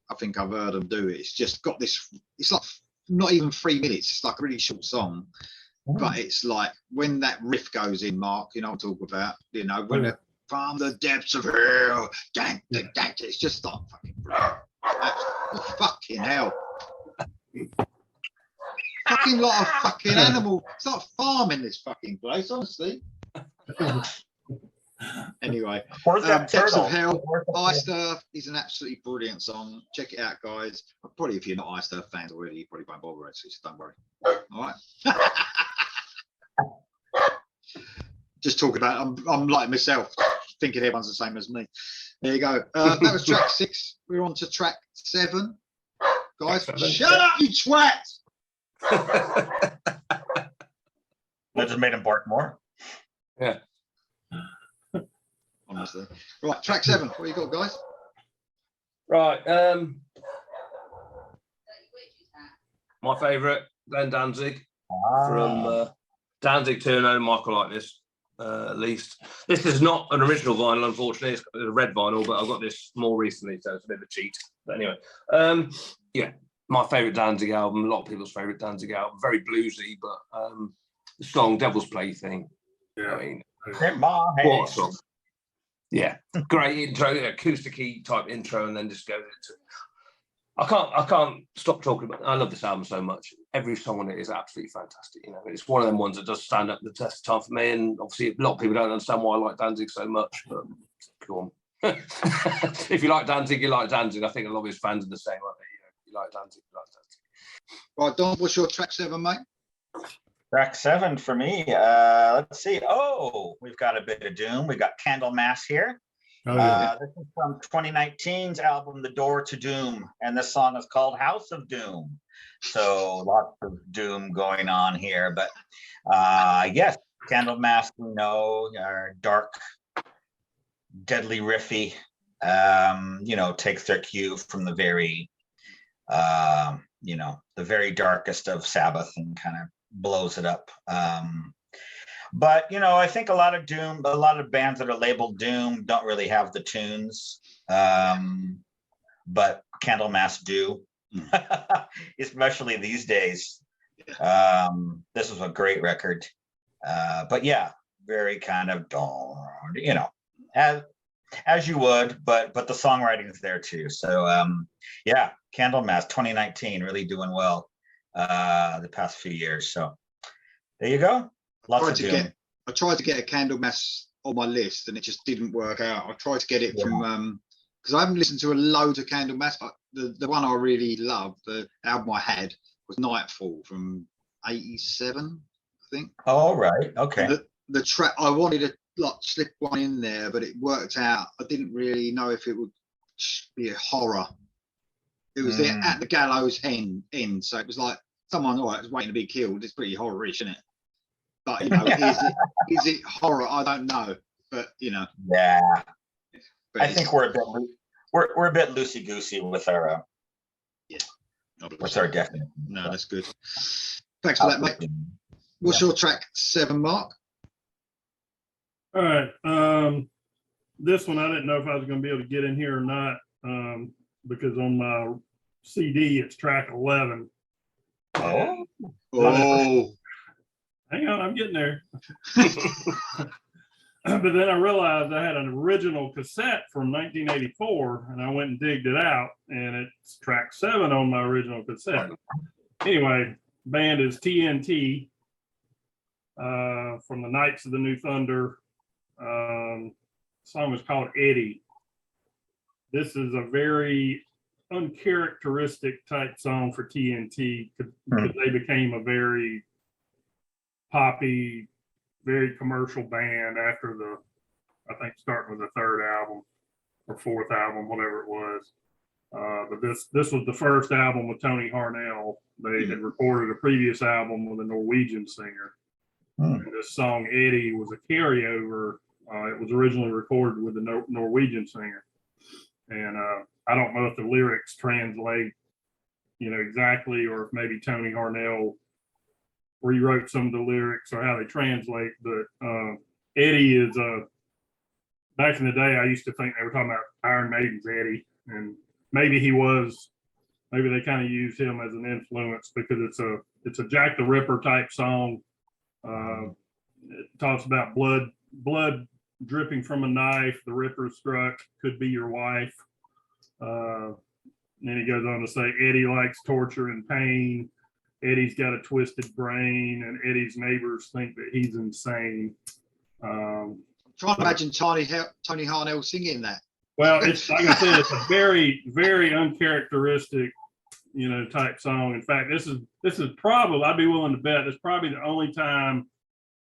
I think I've heard them do. It's just got this, it's like not even 3 minutes. It's like a really short song. But it's like when that riff goes in, Mark, you know what I'm talking about, when the from the depths of hell, it's just like fucking brilliant. Fucking hell. Fucking lot of fucking animal. It's like farming this fucking place, honestly. Anyway, Depths of Hell, Iced Earth is an absolutely brilliant song. Check it out, guys. Probably if you're not Iced Earth fans already, you probably won't bother, actually, so don't worry. All right. Just talk about I'm like myself, thinking everyone's the same as me. There you go. That was track 6. We're on to track 7. Guys, Track 7. shut up, you twat! That just made him bark more. Yeah. Honestly. Right, track 7. What you got, guys? Right. My favourite, Glenn Danzig from Danzig Turno, Michael like this. At least this is not an original vinyl, unfortunately. It's a red vinyl, but I've got this more recently, so it's a bit of a cheat. But anyway, yeah, my favourite Danzig album. A lot of people's favourite Danzig album. Very bluesy, but the song "Devil's Plaything." Yeah. I mean, In my what a hand. song! Yeah, great intro, acoustic type intro, and then just goes into. I can't stop talking about it. I love this album so much. Every song on it is absolutely fantastic. You know, it's one of them ones that does stand up the test of time for me. And obviously, a lot of people don't understand why I like Danzig so much. But go on, if you like Danzig, you like Danzig. I think a lot of his fans are the same. Like, you like Danzig, you like Danzig. Right, Don, what's your track 7, mate? Track 7 for me. Let's see. Oh, we've got a bit of Doom. We got Candlemass here. Oh, yeah. This is from 2019's album, The Door to Doom, and this song is called House of Doom. So lots of doom going on here, but yes, Candlemass, we know, are dark, deadly riffy. Takes their cue from the very, the very darkest of Sabbath and kind of blows it up. But I think a lot of bands that are labeled Doom don't really have the tunes, but Candlemass do, especially these days. This was a great record, but yeah, very kind of as you would, but the songwriting is there too. So yeah, Candlemass 2019 really doing well the past few years. So there you go. I tried to get a Candlemass on my list and it just didn't work out. I tried to get it from because I haven't listened to a load of Candlemass. The one I really loved, the album I had, was Nightfall from '87, I think. Oh, right. Okay. The track I wanted to slip one in there, but it worked out. I didn't really know if it would be a horror. It was there at the gallows end, so it was like someone was waiting to be killed. It's pretty horror-ish, isn't it? But is it horror? I don't know. But Yeah. but I think we're a bit loosey goosey with our definition. No, that's good. Thanks for that, mate. What's your track 7, Mark? All right. This one I didn't know if I was going to be able to get in here or not, because on my CD it's track 11. Oh. Hang on, I'm getting there. But then I realized I had an original cassette from 1984, and I went and digged it out, and it's track 7 on my original cassette. Anyway, band is TNT from the Knights of the New Thunder. Song is called Eddie. This is a very uncharacteristic type song for TNT because they became a very poppy, very commercial band after I think starting with the 3rd album or 4th album, whatever it was. But this was the first album with Tony Harnell. They had recorded a previous album with a Norwegian singer. And this song Eddie was a carryover. It was originally recorded with a Norwegian singer. And I don't know if the lyrics translate, exactly, or if maybe Tony Harnell rewrote some of the lyrics or how they translate. But Eddie is back in the day, I used to think they were talking about Iron Maiden's Eddie, and maybe they kind of used him as an influence because it's a Jack the Ripper type song. It talks about blood dripping from a knife. The Ripper struck, could be your wife. And then he goes on to say Eddie likes torture and pain. Eddie's got a twisted brain, and Eddie's neighbors think that he's insane. Trying to imagine Tony Harnell singing that. Well, it's like I said, it's a very, very uncharacteristic, type song. In fact, this is probably, I'd be willing to bet, it's probably the only time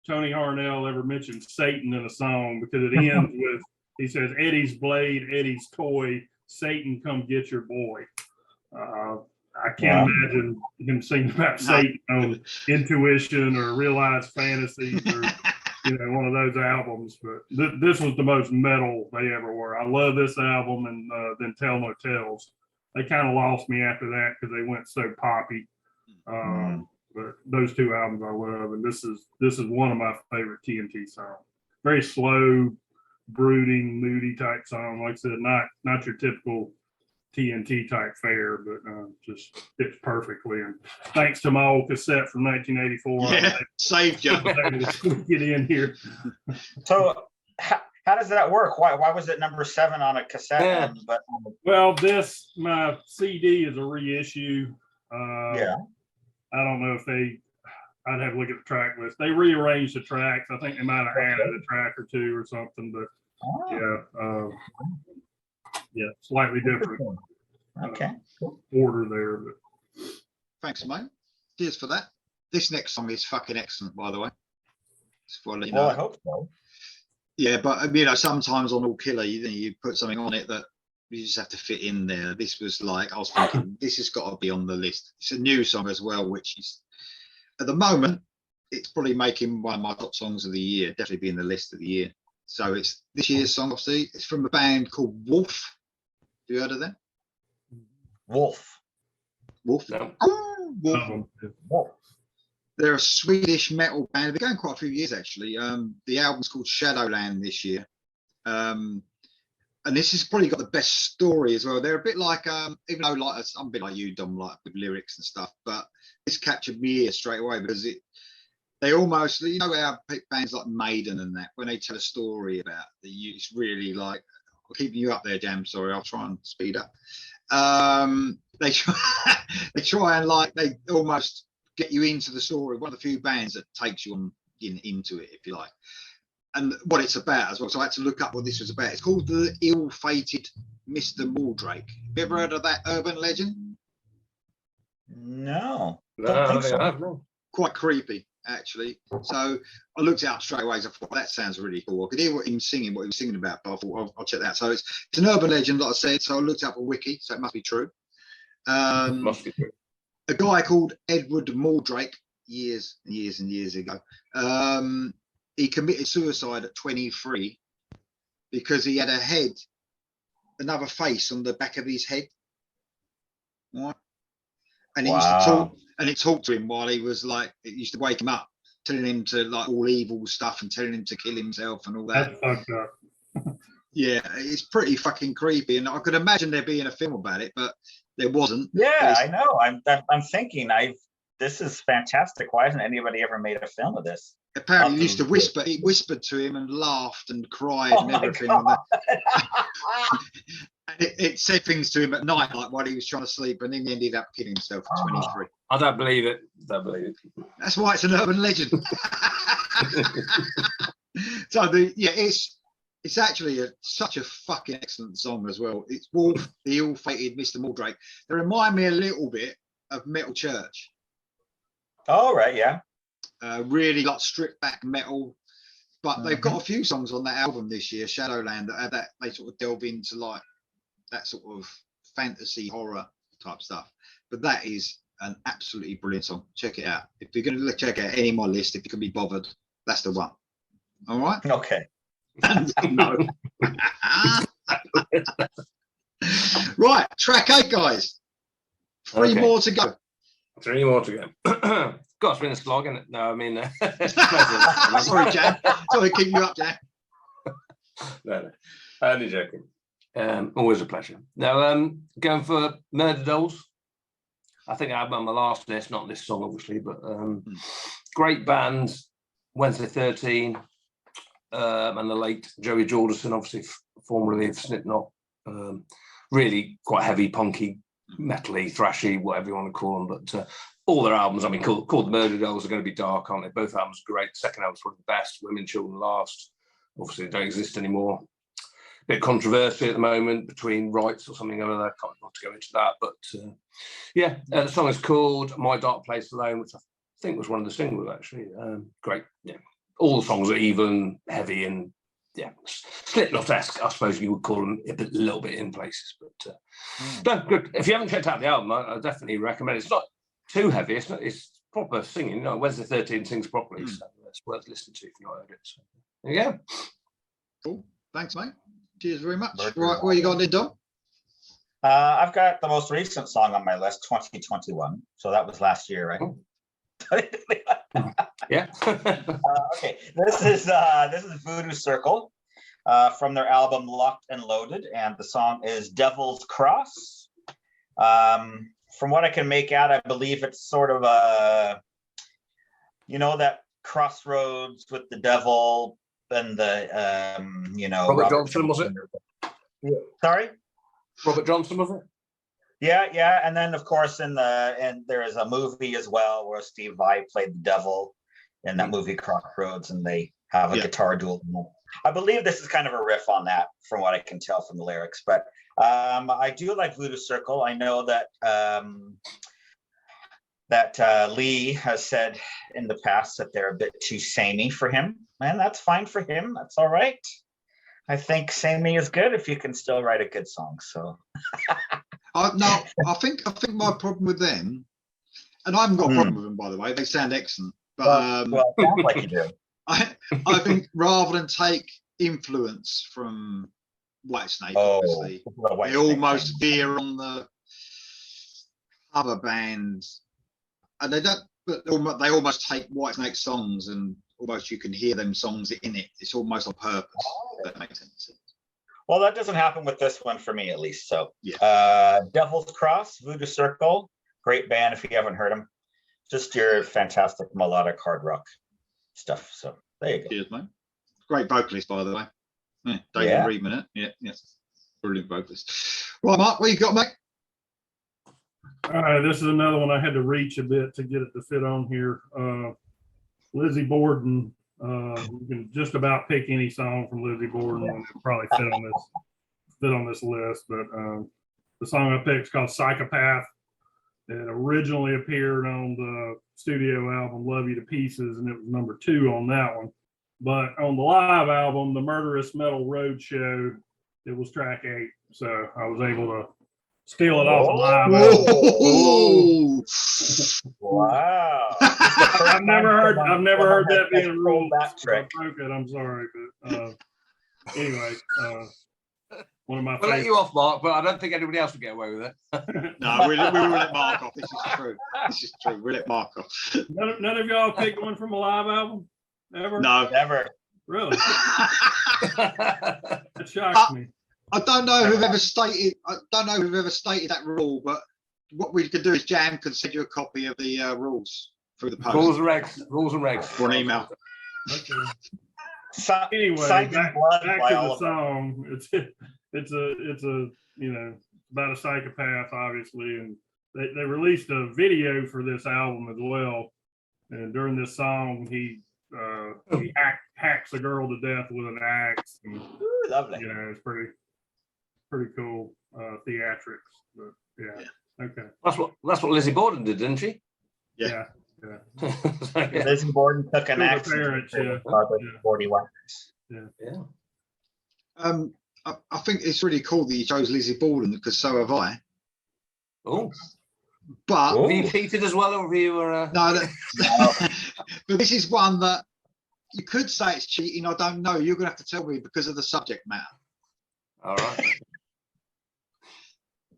Tony Harnell ever mentioned Satan in a song, because it ends with he says, Eddie's blade, Eddie's toy, Satan, come get your boy. I can't imagine him singing about Satan on Intuition or Realized Fantasies or one of those albums. But this was the most metal they ever were. I love this album, and then Tell No Tales. They kind of lost me after that because they went so poppy. But those two albums I love, and this is one of my favorite TNT songs. Very slow, brooding, moody type song. Like I said, not your typical TNT type fare, but just fits perfectly. And thanks to my old cassette from 1984, yeah, saved you. Get in here. So how does that work? Why was it number 7 on a cassette? Yeah. But Well, my CD is a reissue. yeah. I don't know if I'd have to look at the track list. They rearranged the tracks. I think they might have added a track or two or something, but yeah, slightly different Okay. order there. But Thanks, mate. Cheers for that. This next song is fucking excellent, by the way. Just before I let you Well, know. I hope so. Yeah, but sometimes on All Killer, you put something on it that you just have to fit in there. This was like, I was thinking, this has got to be on the list. It's a new song as well, which is, at the moment, it's probably making one of my top songs of the year, definitely be in the list of the year. So it's this year's song, obviously. It's from a band called Wolf. Have you heard of them? Wolf. Wolf? No. Wolf. Wolf. They're a Swedish metal band. They've been going quite a few years, actually. The album's called Shadowland this year. And this has probably got the best story as well. They're a bit like, even though like I'm a bit like you, Dom, like with lyrics and stuff, but this captured me here straight away because they almost, how bands like Maiden and that, when they tell a story about it's really like, I'm keeping you up there, Jam. Sorry, I'll try and speed up. They try and they almost get you into the story. One of the few bands that takes you into it, if you like. And what it's about as well. So I had to look up what this was about. It's called The Ill-Fated Mr. Mordrake. Have you ever heard of that urban legend? No. No, I don't think I have. No. Quite creepy, actually. So I looked it up straight away. So I thought, that sounds really cool. I could hear what he was singing about, but I thought, I'll check that out. So it's an urban legend, like I said. So I looked up a wiki, so it must be true. Must be true. A guy called Edward Mordrake, years and years and years ago, he committed suicide at 23 because he had another face on the back of his head. Right? And he used to talk, and it talked to him while he was it used to wake him up, telling him to all evil stuff and telling him to kill himself and all that. That's fucked up. Yeah, it's pretty fucking creepy. And I could imagine there being a film about it, but there wasn't. Yeah, I know. I'm thinking this is fantastic. Why hasn't anybody ever made a film of this? Apparently, he used to whisper. He whispered to him and laughed and cried and everything. And it said things to him at night, while he was trying to sleep, and then he ended up killing himself at 23. I don't believe it. Don't believe it. That's why it's an urban legend. So it's actually such a fucking excellent song as well. It's Wolf, the Ill-Fated Mr. Mordrake. They remind me a little bit of Metal Church. Oh, right, yeah. Really stripped back metal, but they've got a few songs on that album this year, Shadowland, that they sort of delve into that sort of fantasy horror type stuff. But that is an absolutely brilliant song. Check it out. If you're going to check out any of my list, if you can be bothered, that's the one. All right. Okay. No. Right, track 8, guys. Three more to go. 3 more to go. God, it's been a slog, isn't it? No, I mean, Sorry, Jan. Sorry, keep you up, Jan. No, only joking. Always a pleasure. Now, going for Murder Dolls. I think I had on my last list, not this song, obviously, but great band, Wednesday 13, and the late Joey Jordison, obviously formerly of Slipknot. Really quite heavy, punky, metally, thrashy, whatever you want to call them. But all their albums, I mean, called the Murder Dolls, are going to be dark, aren't they? Both albums are great. The second album's probably the best. Women, Children Last. Obviously, they don't exist anymore. Bit controversy at the moment between rights or something or other. I can't not to go into that, but the song is called "My Dark Place Alone," which I think was one of the singles actually. Great, yeah. All the songs are even, heavy, and yeah, Slipknot-esque, I suppose you would call them a little bit in places. But no, good. If you haven't checked out the album, I definitely recommend it. It's not too heavy. It's proper singing. You know, Wednesday 13 sings properly, so it's worth listening to if you've not heard it. So there you go. Cool. Thanks, mate. Cheers very much. Right, what you got there, Dom? I've got the most recent song on my list, 2021. So that was last year, right? Oh. Yeah. Okay, this is Voodoo Circle from their album Locked and Loaded, and the song is Devil's Cross. From what I can make out, I believe it's sort of a, you know, that crossroads with the devil and the you know, Robert Johnson, was it? Sorry? Robert Johnson, was it? Yeah, and then of course and there is a movie as well where Steve Vai played the devil in that movie Crossroads, and they have a guitar duel. I believe this is kind of a riff on that, from what I can tell from the lyrics. But I do like Voodoo Circle. I know that Lee has said in the past that they're a bit too samey for him, and that's fine for him. That's all right. I think samey is good if you can still write a good song. So. No, I think my problem with them, and I haven't got a problem with them, by the way. They sound excellent, but well, it sounds like you do. I think rather than take influence from Whitesnake, obviously, they almost veer on the other bands, and they don't. But they almost take Whitesnake songs, and almost you can hear them songs in it. It's almost on purpose. If that makes sense. Well, that doesn't happen with this one for me, at least. So, yeah. Devil's Cross, Voodoo Circle, great band if you haven't heard them. Just your fantastic melodic hard rock stuff. So there you go. Cheers, mate. Great vocalist, by the way. Yeah, David Reedman, yeah, brilliant vocalist. Right, Mark, what you got, mate? All right, this is another one I had to reach a bit to get it to fit on here. Lizzie Borden. You can just about pick any song from Lizzie Borden and it'll probably fit on this list. But the song I picked is called Psychopath. It originally appeared on the studio album Love You to Pieces, and it was number 2 on that one. But on the live album, the Murderous Metal Roadshow, it was track 8. So I was able to steal it off the live album. Wow. I've never heard that being a rule. That trick. I'm sorry, but anyway, one of my We'll let you off, Mark, but I don't think anybody else will get away with it. No, we will let Mark off. This is true. We'll let Mark off. None of y'all picked one from a live album ever? No, never. Really? That shocks me. I don't know who've ever stated that rule, but what we could do is Jam could send you a copy of the rules through the post. Rules and regs. For an email. Okay. Anyway, back to the song. It's a you know, about a psychopath, obviously, and they released a video for this album as well. And during this song, he hacks a girl to death with an axe. And, lovely. You know, it's pretty cool theatrics. But yeah. Okay. That's what Lizzie Borden did, didn't she? Yeah. Lizzie Borden took an axe. 41. Yeah. I think it's really cool that you chose Lizzie Borden, because so have I. Oh. But have you cheated as well, or have you? No, but this is one that you could say it's cheating. I don't know. You're gonna have to tell me because of the subject matter. All right.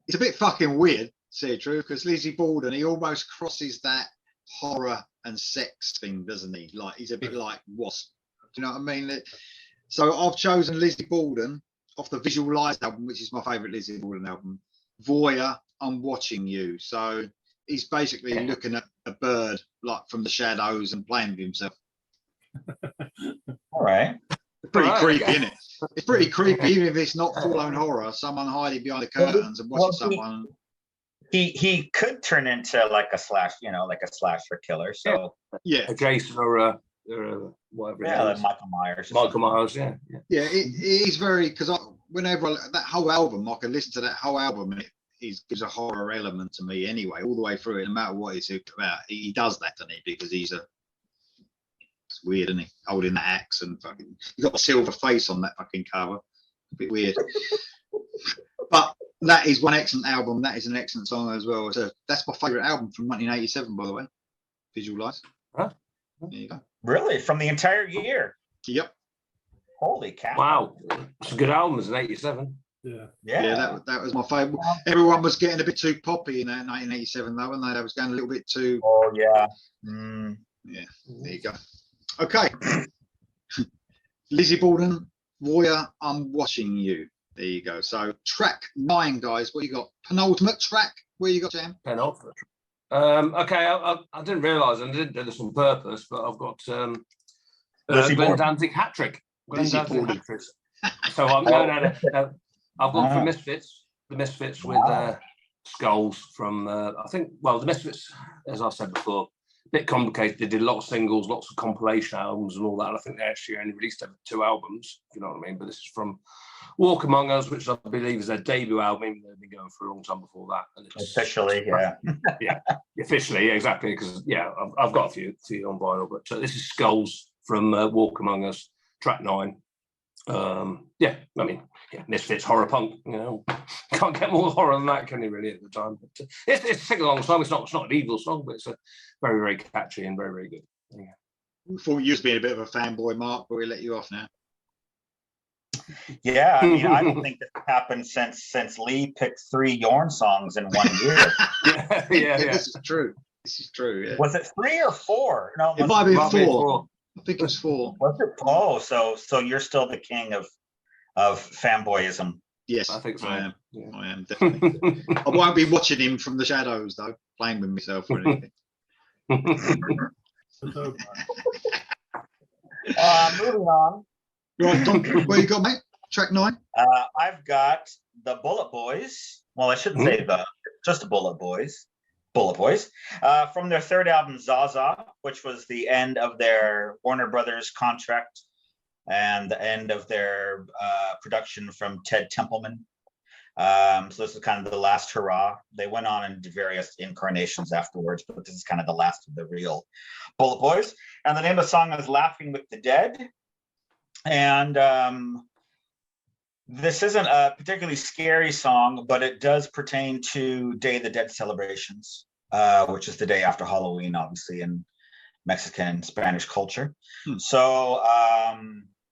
It's a bit fucking weird, to say the truth, because Lizzie Borden, he almost crosses that horror and sex thing, doesn't he? Like, he's a bit like Wasp. Do you know what I mean? So I've chosen Lizzie Borden off the Visualized album, which is my favourite Lizzie Borden album. Voyeur, I'm Watching You. So he's basically looking at a bird, like from the shadows, and playing with himself. All right. Pretty creepy, isn't it? It's pretty creepy, even if it's not full-on horror. Someone hiding behind the curtains and watching someone. He could turn into like a slasher killer. So yeah, a Jason or whatever. Yeah, like Michael Myers. Michael Myers, yeah. Yeah, it is very, because whenever that whole album, I can listen to that whole album, and it gives a horror element to me anyway, all the way through it, no matter what it's about. He does that, doesn't he? Because he's a It's weird, isn't he? Holding that axe and fucking, he's got a silver face on that fucking cover. A bit weird. But that is one excellent album. That is an excellent song as well. That's my favourite album from 1987, by the way. Visualize. Huh? There you go. Really? From the entire year? Yep. Holy cow. Wow, it's a good album. It's an 87. Yeah. Yeah, that was my favourite. Everyone was getting a bit too poppy in 1987, though, and they was going a little bit too. Oh, yeah. Yeah, there you go. Okay. Lizzie Borden, Warrior, I'm Watching You. There you go. So track 9, guys. What you got? Penultimate track. Where you got, Jam? Penultimate. Okay, I didn't realise, and I didn't do this on purpose, but I've got Lizzie Glenn Borden. Danzig hat trick. Glenn Lizzie Danzig Borden. hat trick. So I'm no. I've gone for Misfits. The Misfits with Skulls from I think. Well, the Misfits, as I said before, a bit complicated. They did a lot of singles, lots of compilation albums, and all that. I think they actually only released 2 albums, if you know what I mean. But this is from Walk Among Us, which I believe is their debut album. Even though they've been going for a long time before that. And it's Officially, yeah. yeah, officially, exactly. Because I've got a few on vinyl, but this is Skulls from Walk Among Us, track 9. Misfits horror punk, can't get more horror than that, can you, really, at the time? But it's a sing-along song. It's not an evil song, but it's a very, very catchy and very, very good. Yeah. We thought you was being a bit of a fanboy, Mark, but we'll let you off now. Yeah, I mean, I don't think this happened since Lee picked 3 Yorn songs in 1 year. yeah. This is true. Yeah. Was it 3 or 4? No, It might be Might be 4. I think it was 4. Was it? Oh, so you're still the king of fanboyism. Yes, I think so. I am. Yeah. I am definitely. I won't be watching him from the shadows though, playing with myself or anything. Moving on. Right, Don, where you got, mate? Track 9. I've got the Bullet Boys. Well, I shouldn't say just the Bullet Boys. Bullet Boys, from their 3rd album, Zaza, which was the end of their Warner Brothers contract and the end of their production from Ted Templeman. So this is kind of the last hurrah. They went on into various incarnations afterwards, but this is kind of the last of the real Bullet Boys. And the name of the song is Laughing with the Dead. And this isn't a particularly scary song, but it does pertain to Day of the Dead celebrations, which is the day after Halloween, obviously, in Mexican Spanish culture. So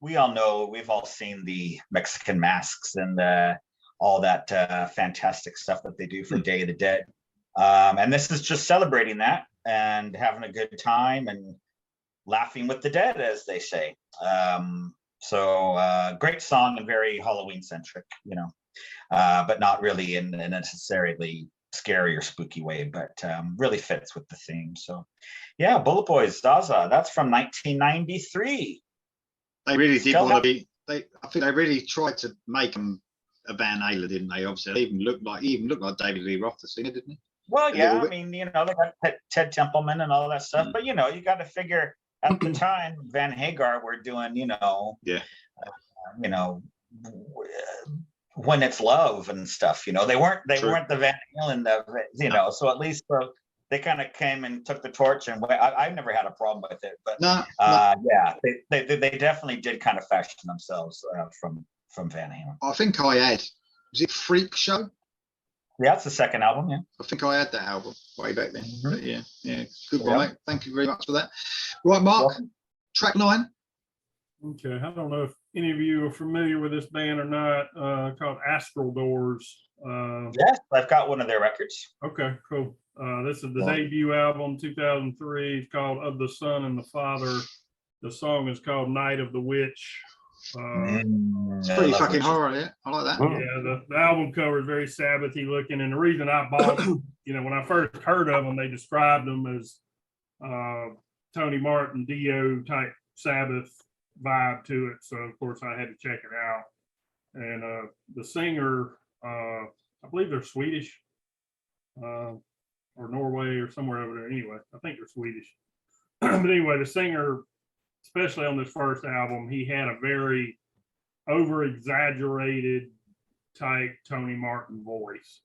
we all know, we've all seen the Mexican masks and all that fantastic stuff that they do for Day of the Dead. And this is just celebrating that and having a good time and laughing with the dead, as they say. So great song and very Halloween centric, but not really in a necessarily scary or spooky way, but really fits with the theme. So yeah, Bullet Boys, Zaza, that's from 1993. They really did want to be. I think they really tried to make them a Van Halen, didn't they? Obviously, they even looked like David Lee Roth, the singer, didn't he? Well, yeah, I mean, they got Ted Templeman and all that stuff, but you got to figure at the time Van Hagar were doing, When It's Love and stuff. They weren't the Van Halen, so at least they kind of came and took the torch, and I've never had a problem with it, but yeah, they definitely did kind of fashion themselves from Van Halen. I think I had. Was it Freak Show? Yeah, it's the 2nd album. Yeah, I think I had that album way back then. But yeah, good Yeah. one, mate. Thank you very much for that. Right, Mark, Welcome. track 9. Okay, I don't know if any of you are familiar with this band or not, called Astral Doors. Yes, I've got one of their records. Okay, cool. This is the Wow. debut album, 2003. It's called Of the Son and the Father. The song is called Night of the Witch. It's pretty fucking horror, yeah. I like that. Yeah, the album cover is very Sabbathy looking, and the reason I bought it, when I first heard of them, they described them as Tony Martin, Dio type Sabbath vibe to it. So of course I had to check it out. And the singer, I believe they're Swedish, or Norway or somewhere over there. Anyway, I think they're Swedish. But anyway, the singer, especially on this first album, he had a very over-exaggerated type Tony Martin voice.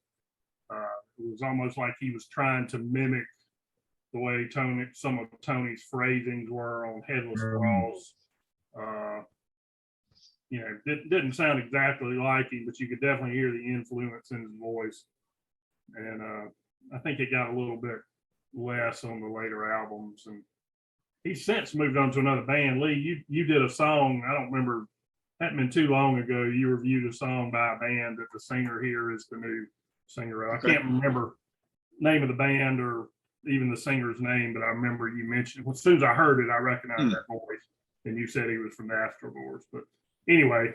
It was almost like he was trying to mimic the way some of Tony's phrasings were on Headless Cross. It didn't sound exactly like him, but you could definitely hear the influence in his voice. And I think it got a little bit less on the later albums. And he's since moved on to another band. Lee, you did a song, I don't remember, hadn't been too long ago, you reviewed a song by a band that the singer here is the new singer. I can't remember the name of the band or even the singer's name, but I remember you mentioned, as soon as I heard it, I recognized that voice. And you said he was from the Astro Boys. But anyway,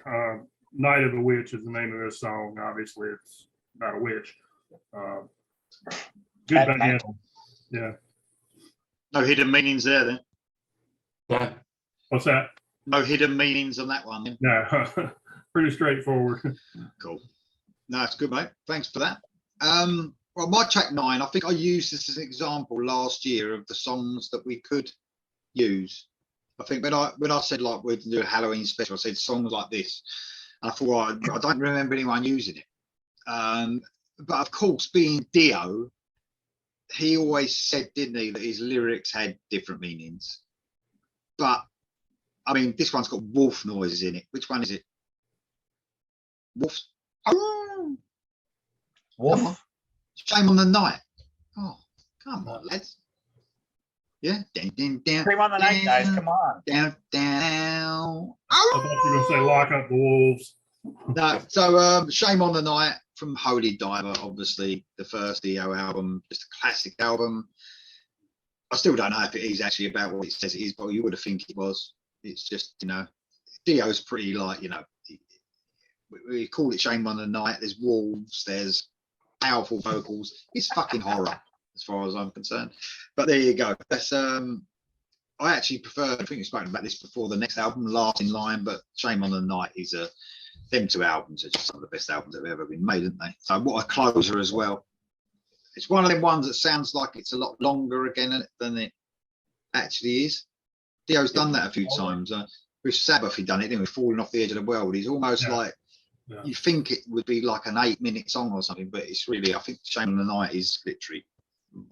Night of the Witch is the name of this song. Obviously, it's about a witch. Good band. Yeah. No hidden meanings there then. Yeah. What's that? No hidden meanings on that one. Then. No, pretty straightforward. Cool. No, it's good, mate. Thanks for that. Well, my track 9, I think I used this as an example last year of the songs that we could use. I think when I said like we'd do a Halloween special, I said songs like this. And I thought, well, I don't remember anyone using it. But of course, being Dio, he always said, didn't he, that his lyrics had different meanings. But I mean, this one's got wolf noises in it. Which one is it? Wolf. Oh, Wolf. come on. Shame on the Night. Oh, come on, lads. Yeah. Down, down, down. Scream on the Night, guys. Come on. Down, down. I thought you were going to say Lock Up the Wolves. No, so Shame on the Night from Holy Diver, obviously the first Dio album, just a classic album. I still don't know if it is actually about what it says it is, but you would have think it was. It's just, Dio's pretty like, we call it Shame on the Night. There's wolves, there's powerful vocals. It's fucking horror as far as I'm concerned. But there you go. That's I actually prefer, I think we've spoken about this before, the next album, Last in Line, but Shame on the Night is them two albums are just some of the best albums that have ever been made, aren't they? So what a closer as well. It's one of them ones that sounds like it's a lot longer again than it actually is. Dio's done that a few times. With Sabbath, he done it, didn't he? Falling Off the Edge of the World. He's almost like, you think it would be like an 8-minute song or something, but it's really, I think Shame on the Night is literally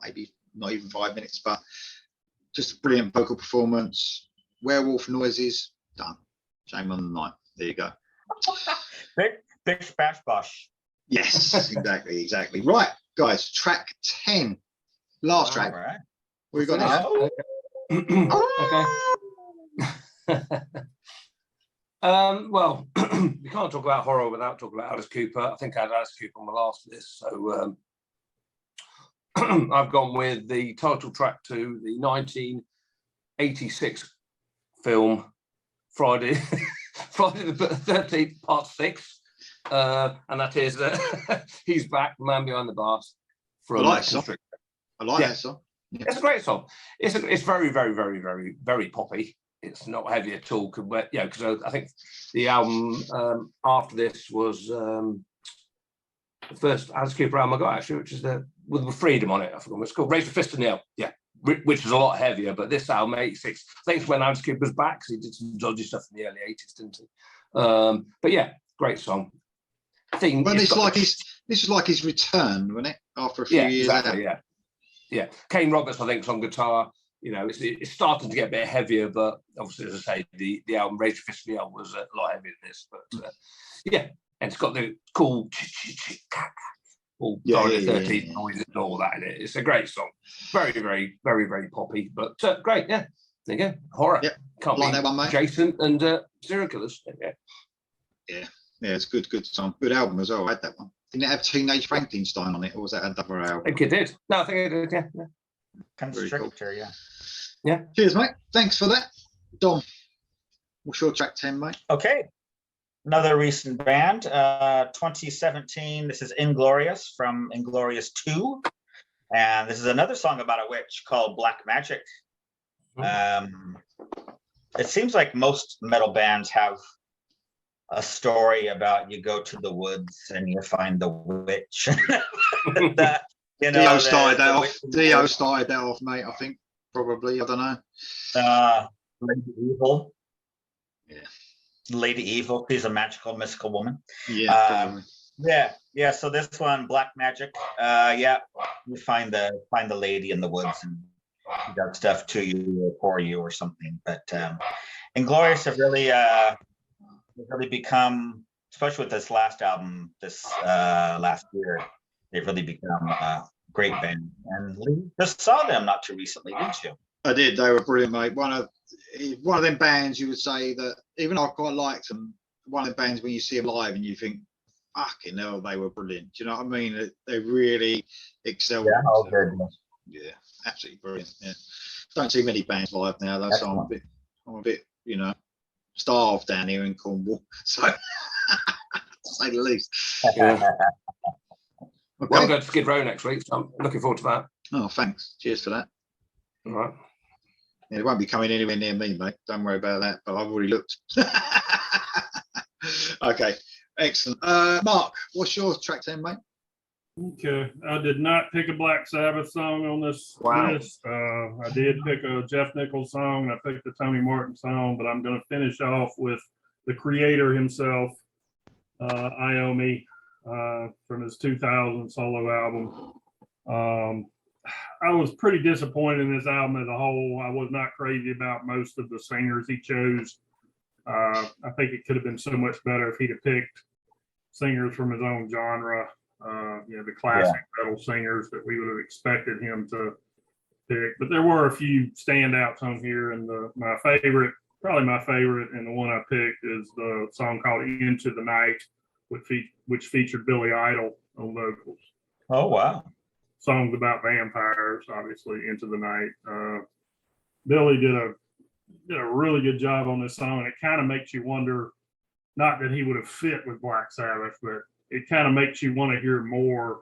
maybe not even 5 minutes, but just a brilliant vocal performance. Werewolf noises, done. Shame on the Night. There you go. Big splash bosh. Yes, exactly. Right, guys, track 10. Last track. All right. We got this. Okay. Well, we can't talk about horror without talking about Alice Cooper. I think I had Alice Cooper on the last list, so I've gone with the title track to the 1986 film Friday the 13th, Part 6, and that is He's Back, The Man Behind the Bars. I like that song. Yeah. It's a great song. It's very, very, very, very, very poppy. It's not heavy at all. Because I think the album after this was the first Alice Cooper album I got, actually, which is with Freedom on it. I forgot what it's called. Raise Your Fist to Kneel. Yeah, which is a lot heavier. But this album, 86, I think it's when Alice Cooper was back, because he did some dodgy stuff in the early 80s, didn't he? But yeah, great song. Well, this is like his return, wasn't it? After a few years. Exactly. Yeah. Kane Roberts, I think, is on guitar. It's starting to get a bit heavier, but obviously, as I say, the album Rage for Fist Meal was a lot heavier than this. But and it's got the cool all Friday the 13th noises and all that in it. It's a great song. Very, very, very, very poppy, but great. Yeah, there you go. Horror. Yeah, can't like beat that one, mate. Jason and serial killers. Yeah, it's good song. Good album as well. I had that one. Didn't it have Teenage Frankenstein on it, or was that another album? I think it did. No, I think it did. Yeah. Constrictor, cool. Yeah. Cheers, mate. Thanks for that. Dom, what's your track 10, mate? Okay. Another recent band, 2017. This is Inglorious from Inglorious 2. And this is another song about a witch called Black Magic. It seems like most metal bands have a story about you go to the woods and you find the witch. Dio started that off. Dio started that off, mate. I think probably. I don't know. Lady Evil. Yeah. Lady Evil. She's a magical, mystical woman. Yeah. Yeah. So this one, Black Magic. You find the lady in the woods, and he does stuff to you or for you or something. But Inglorious have really become, especially with this last album, this last year, they've really become a great band. And Lee just saw them not too recently, didn't you? I did. They were brilliant, mate. One of them bands you would say that even though I quite liked them, one of the bands when you see them live and you think, fucking hell, they were brilliant. Do you know what I mean? They really excelled. Yeah, all good. Yeah, absolutely brilliant. Yeah, don't see many bands live now though, so I'm a bit, you know, starved down here in Cornwall. So, to say the least. Yeah. Okay. Well, I'm going to Skid Row next week, so I'm looking forward to that. Oh, thanks. Cheers for that. All right. Yeah, it won't be coming anywhere near me, mate. Don't worry about that. But I've already looked. Okay, excellent. Mark, what's your track 10, mate? Okay, I did not pick a Black Sabbath song on this Wow. list. I did pick a Jeff Nichols song. I picked a Tony Martin song, but I'm going to finish off with the creator himself, Iommi, from his 2000 solo album. I was pretty disappointed in this album as a whole. I was not crazy about most of the singers he chose. I think it could have been so much better if he'd have picked singers from his own genre. The classic metal singers that we would have expected him to pick. But there were a few standouts on here, and probably my favorite, and the one I picked is the song called "Into the Night," which featured Billy Idol on vocals. Oh wow! Songs about vampires, obviously. "Into the Night." Billy did a really good job on this song, and it kind of makes you wonder. Not that he would have fit with Black Sabbath, but it kind of makes you want to hear more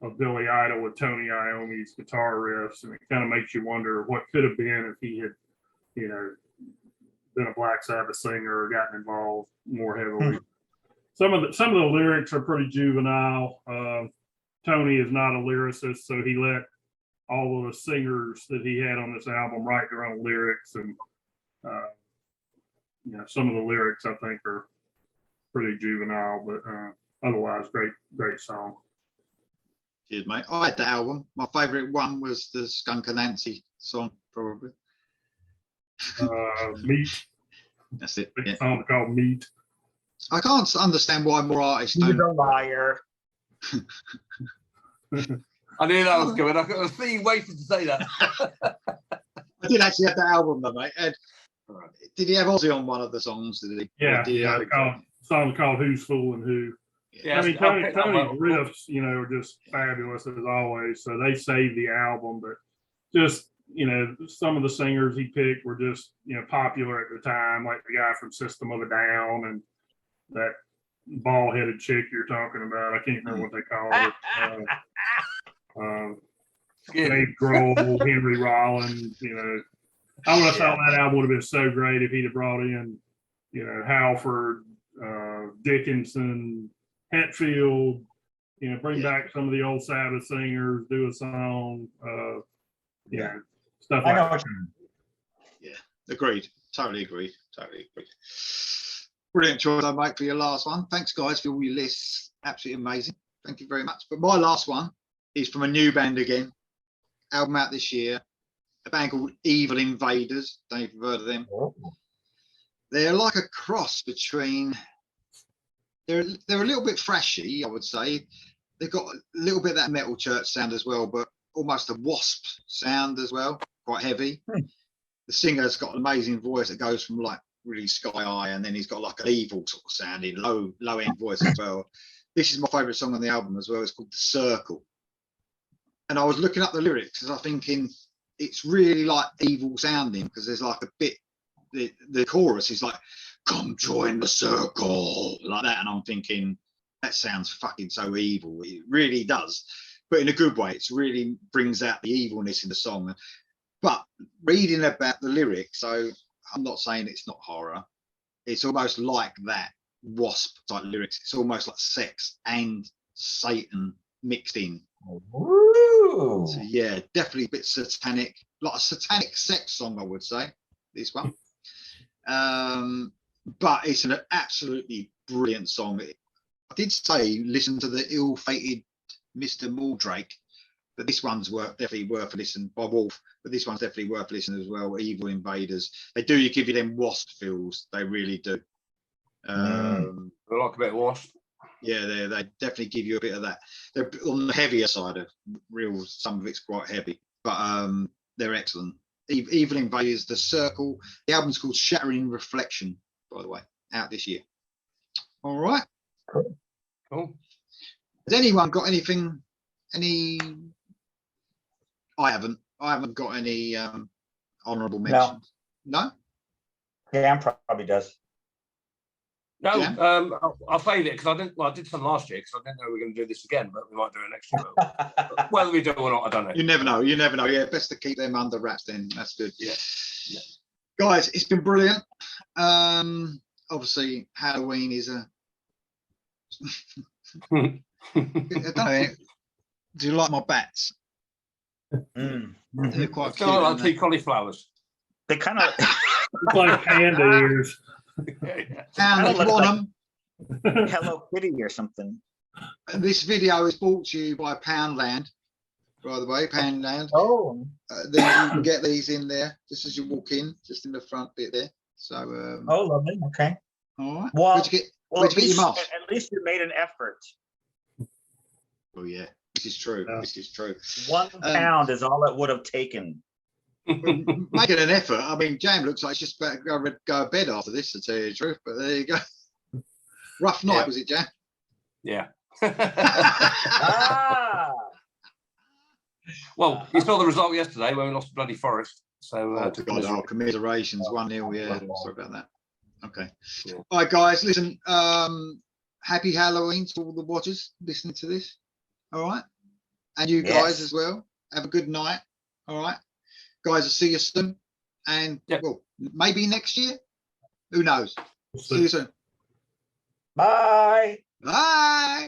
of Billy Idol with Tony Iommi's guitar riffs, and it kind of makes you wonder what could have been if he had, been a Black Sabbath singer or gotten involved more heavily. Some of the lyrics are pretty juvenile. Tony is not a lyricist, so he let all of the singers that he had on this album write their own lyrics, and some of the lyrics I think are pretty juvenile, but otherwise great song. Cheers, mate. I had the album. My favourite one was the Skunk Anansie song, probably. Meat. That's it. A Yeah. song called Meat. I can't understand why more artists He's don't. a liar. I knew that was coming. I was waiting to say that. I did actually have the album, though, mate. Ed, did he have Ozzy on one of the songs? Did he? Yeah, Or did he have- song called "Who's Fooling Who." Yeah, I mean, I picked that Tony's one. riffs, are just fabulous as always. So they saved the album, but just some of the singers he picked were just popular at the time, like the guy from System of a Down and that bald-headed chick you're talking about. I can't remember what they called it. Dave Grohl, Henry Rollins. I would have thought that album would have been so great if he'd have brought in, Halford, Dickinson, Hetfield, bring back some of the old Sabbath singers, do a song, stuff I know like what that. you mean. Agreed. Totally agreed. Brilliant choice, mate, for your last one. Thanks, guys, for all your lists. Absolutely amazing. Thank you very much. But my last one is from a new band again. Album out this year. A band called Evil Invaders. Don't know if you've heard of them. Oh. They're like a cross between. They're a little bit thrashy, I would say. They've got a little bit of that Metal Church sound as well, but almost a Wasp sound as well. Quite heavy. The singer's got an amazing voice that goes from like really sky high, and then he's got like an evil sort of sounding low end voice as well. This is my favourite song on the album as well. It's called The Circle. And I was looking up the lyrics and I was thinking it's really like evil sounding because there's like a bit, the chorus is like, come join the circle, like that. And I'm thinking, that sounds fucking so evil. It really does. But in a good way. It really brings out the evilness in the song. But reading about the lyrics, so I'm not saying it's not horror. It's almost like that Wasp type lyrics. It's almost like sex and Satan mixed in. Ooh. So yeah, definitely a bit satanic, like a satanic sex song, I would say, this one. But it's an absolutely brilliant song. I did say listen to the ill-fated Mr. Mordrake but this one's definitely worth a listen by Wolf. But this one's definitely worth listening as well. Evil Invaders. They do give you them Wasp feels. They really do. I like a bit of Wasp. Yeah, they definitely give you a bit of that. They're on the heavier side of real. Some of it's quite heavy, but they're excellent. Evil Invaders, The Circle. The album's called Shattering Reflection, by the way, out this year. All right. Cool. Has anyone got anything? I haven't got any honourable mentions. No. Dan probably does. No, Yeah. I'll fade it because I didn't. Well, I did some last year because I didn't know we were going to do this again, but we might do it next year. Whether we do or not, I don't know. You never know. You never know. Yeah, best to keep them under wraps. Then that's good. Yeah. Guys, it's been brilliant. Obviously, Halloween is a. I don't know. Do you like my bats? They're quite It's cute. kind of aren't like tea cauliflowers. They kind of It's like panda ears. And if you want them, Hello Kitty or something. this video is brought to you by Poundland. By the way, Poundland. Oh. Then you can get these in there just as you walk in, just in the front bit there. So, Oh, lovely. Okay. all right. Well, Where'd you get your muff? at least you made an effort. Oh yeah, this is true. Yeah. This is true. 1 pound is all it would have taken. Making an effort. I mean, Jam looks like it's just about to go to bed after this, to tell you the truth. But there you go. Rough night, Yeah. was it, Jam? Yeah. Ah. Well, you saw the result yesterday when we lost to bloody Forest. So Oh, to God, commiserations, 1-0. Yeah, sorry about that. Okay. Yeah. All right, guys. Listen. Happy Halloween to all the watchers listening to this. All right, and you guys Yes. as well. Have a good night. All right, guys. I'll see you soon. And Yep. well, maybe next year. Who knows? See you soon. Bye. Bye.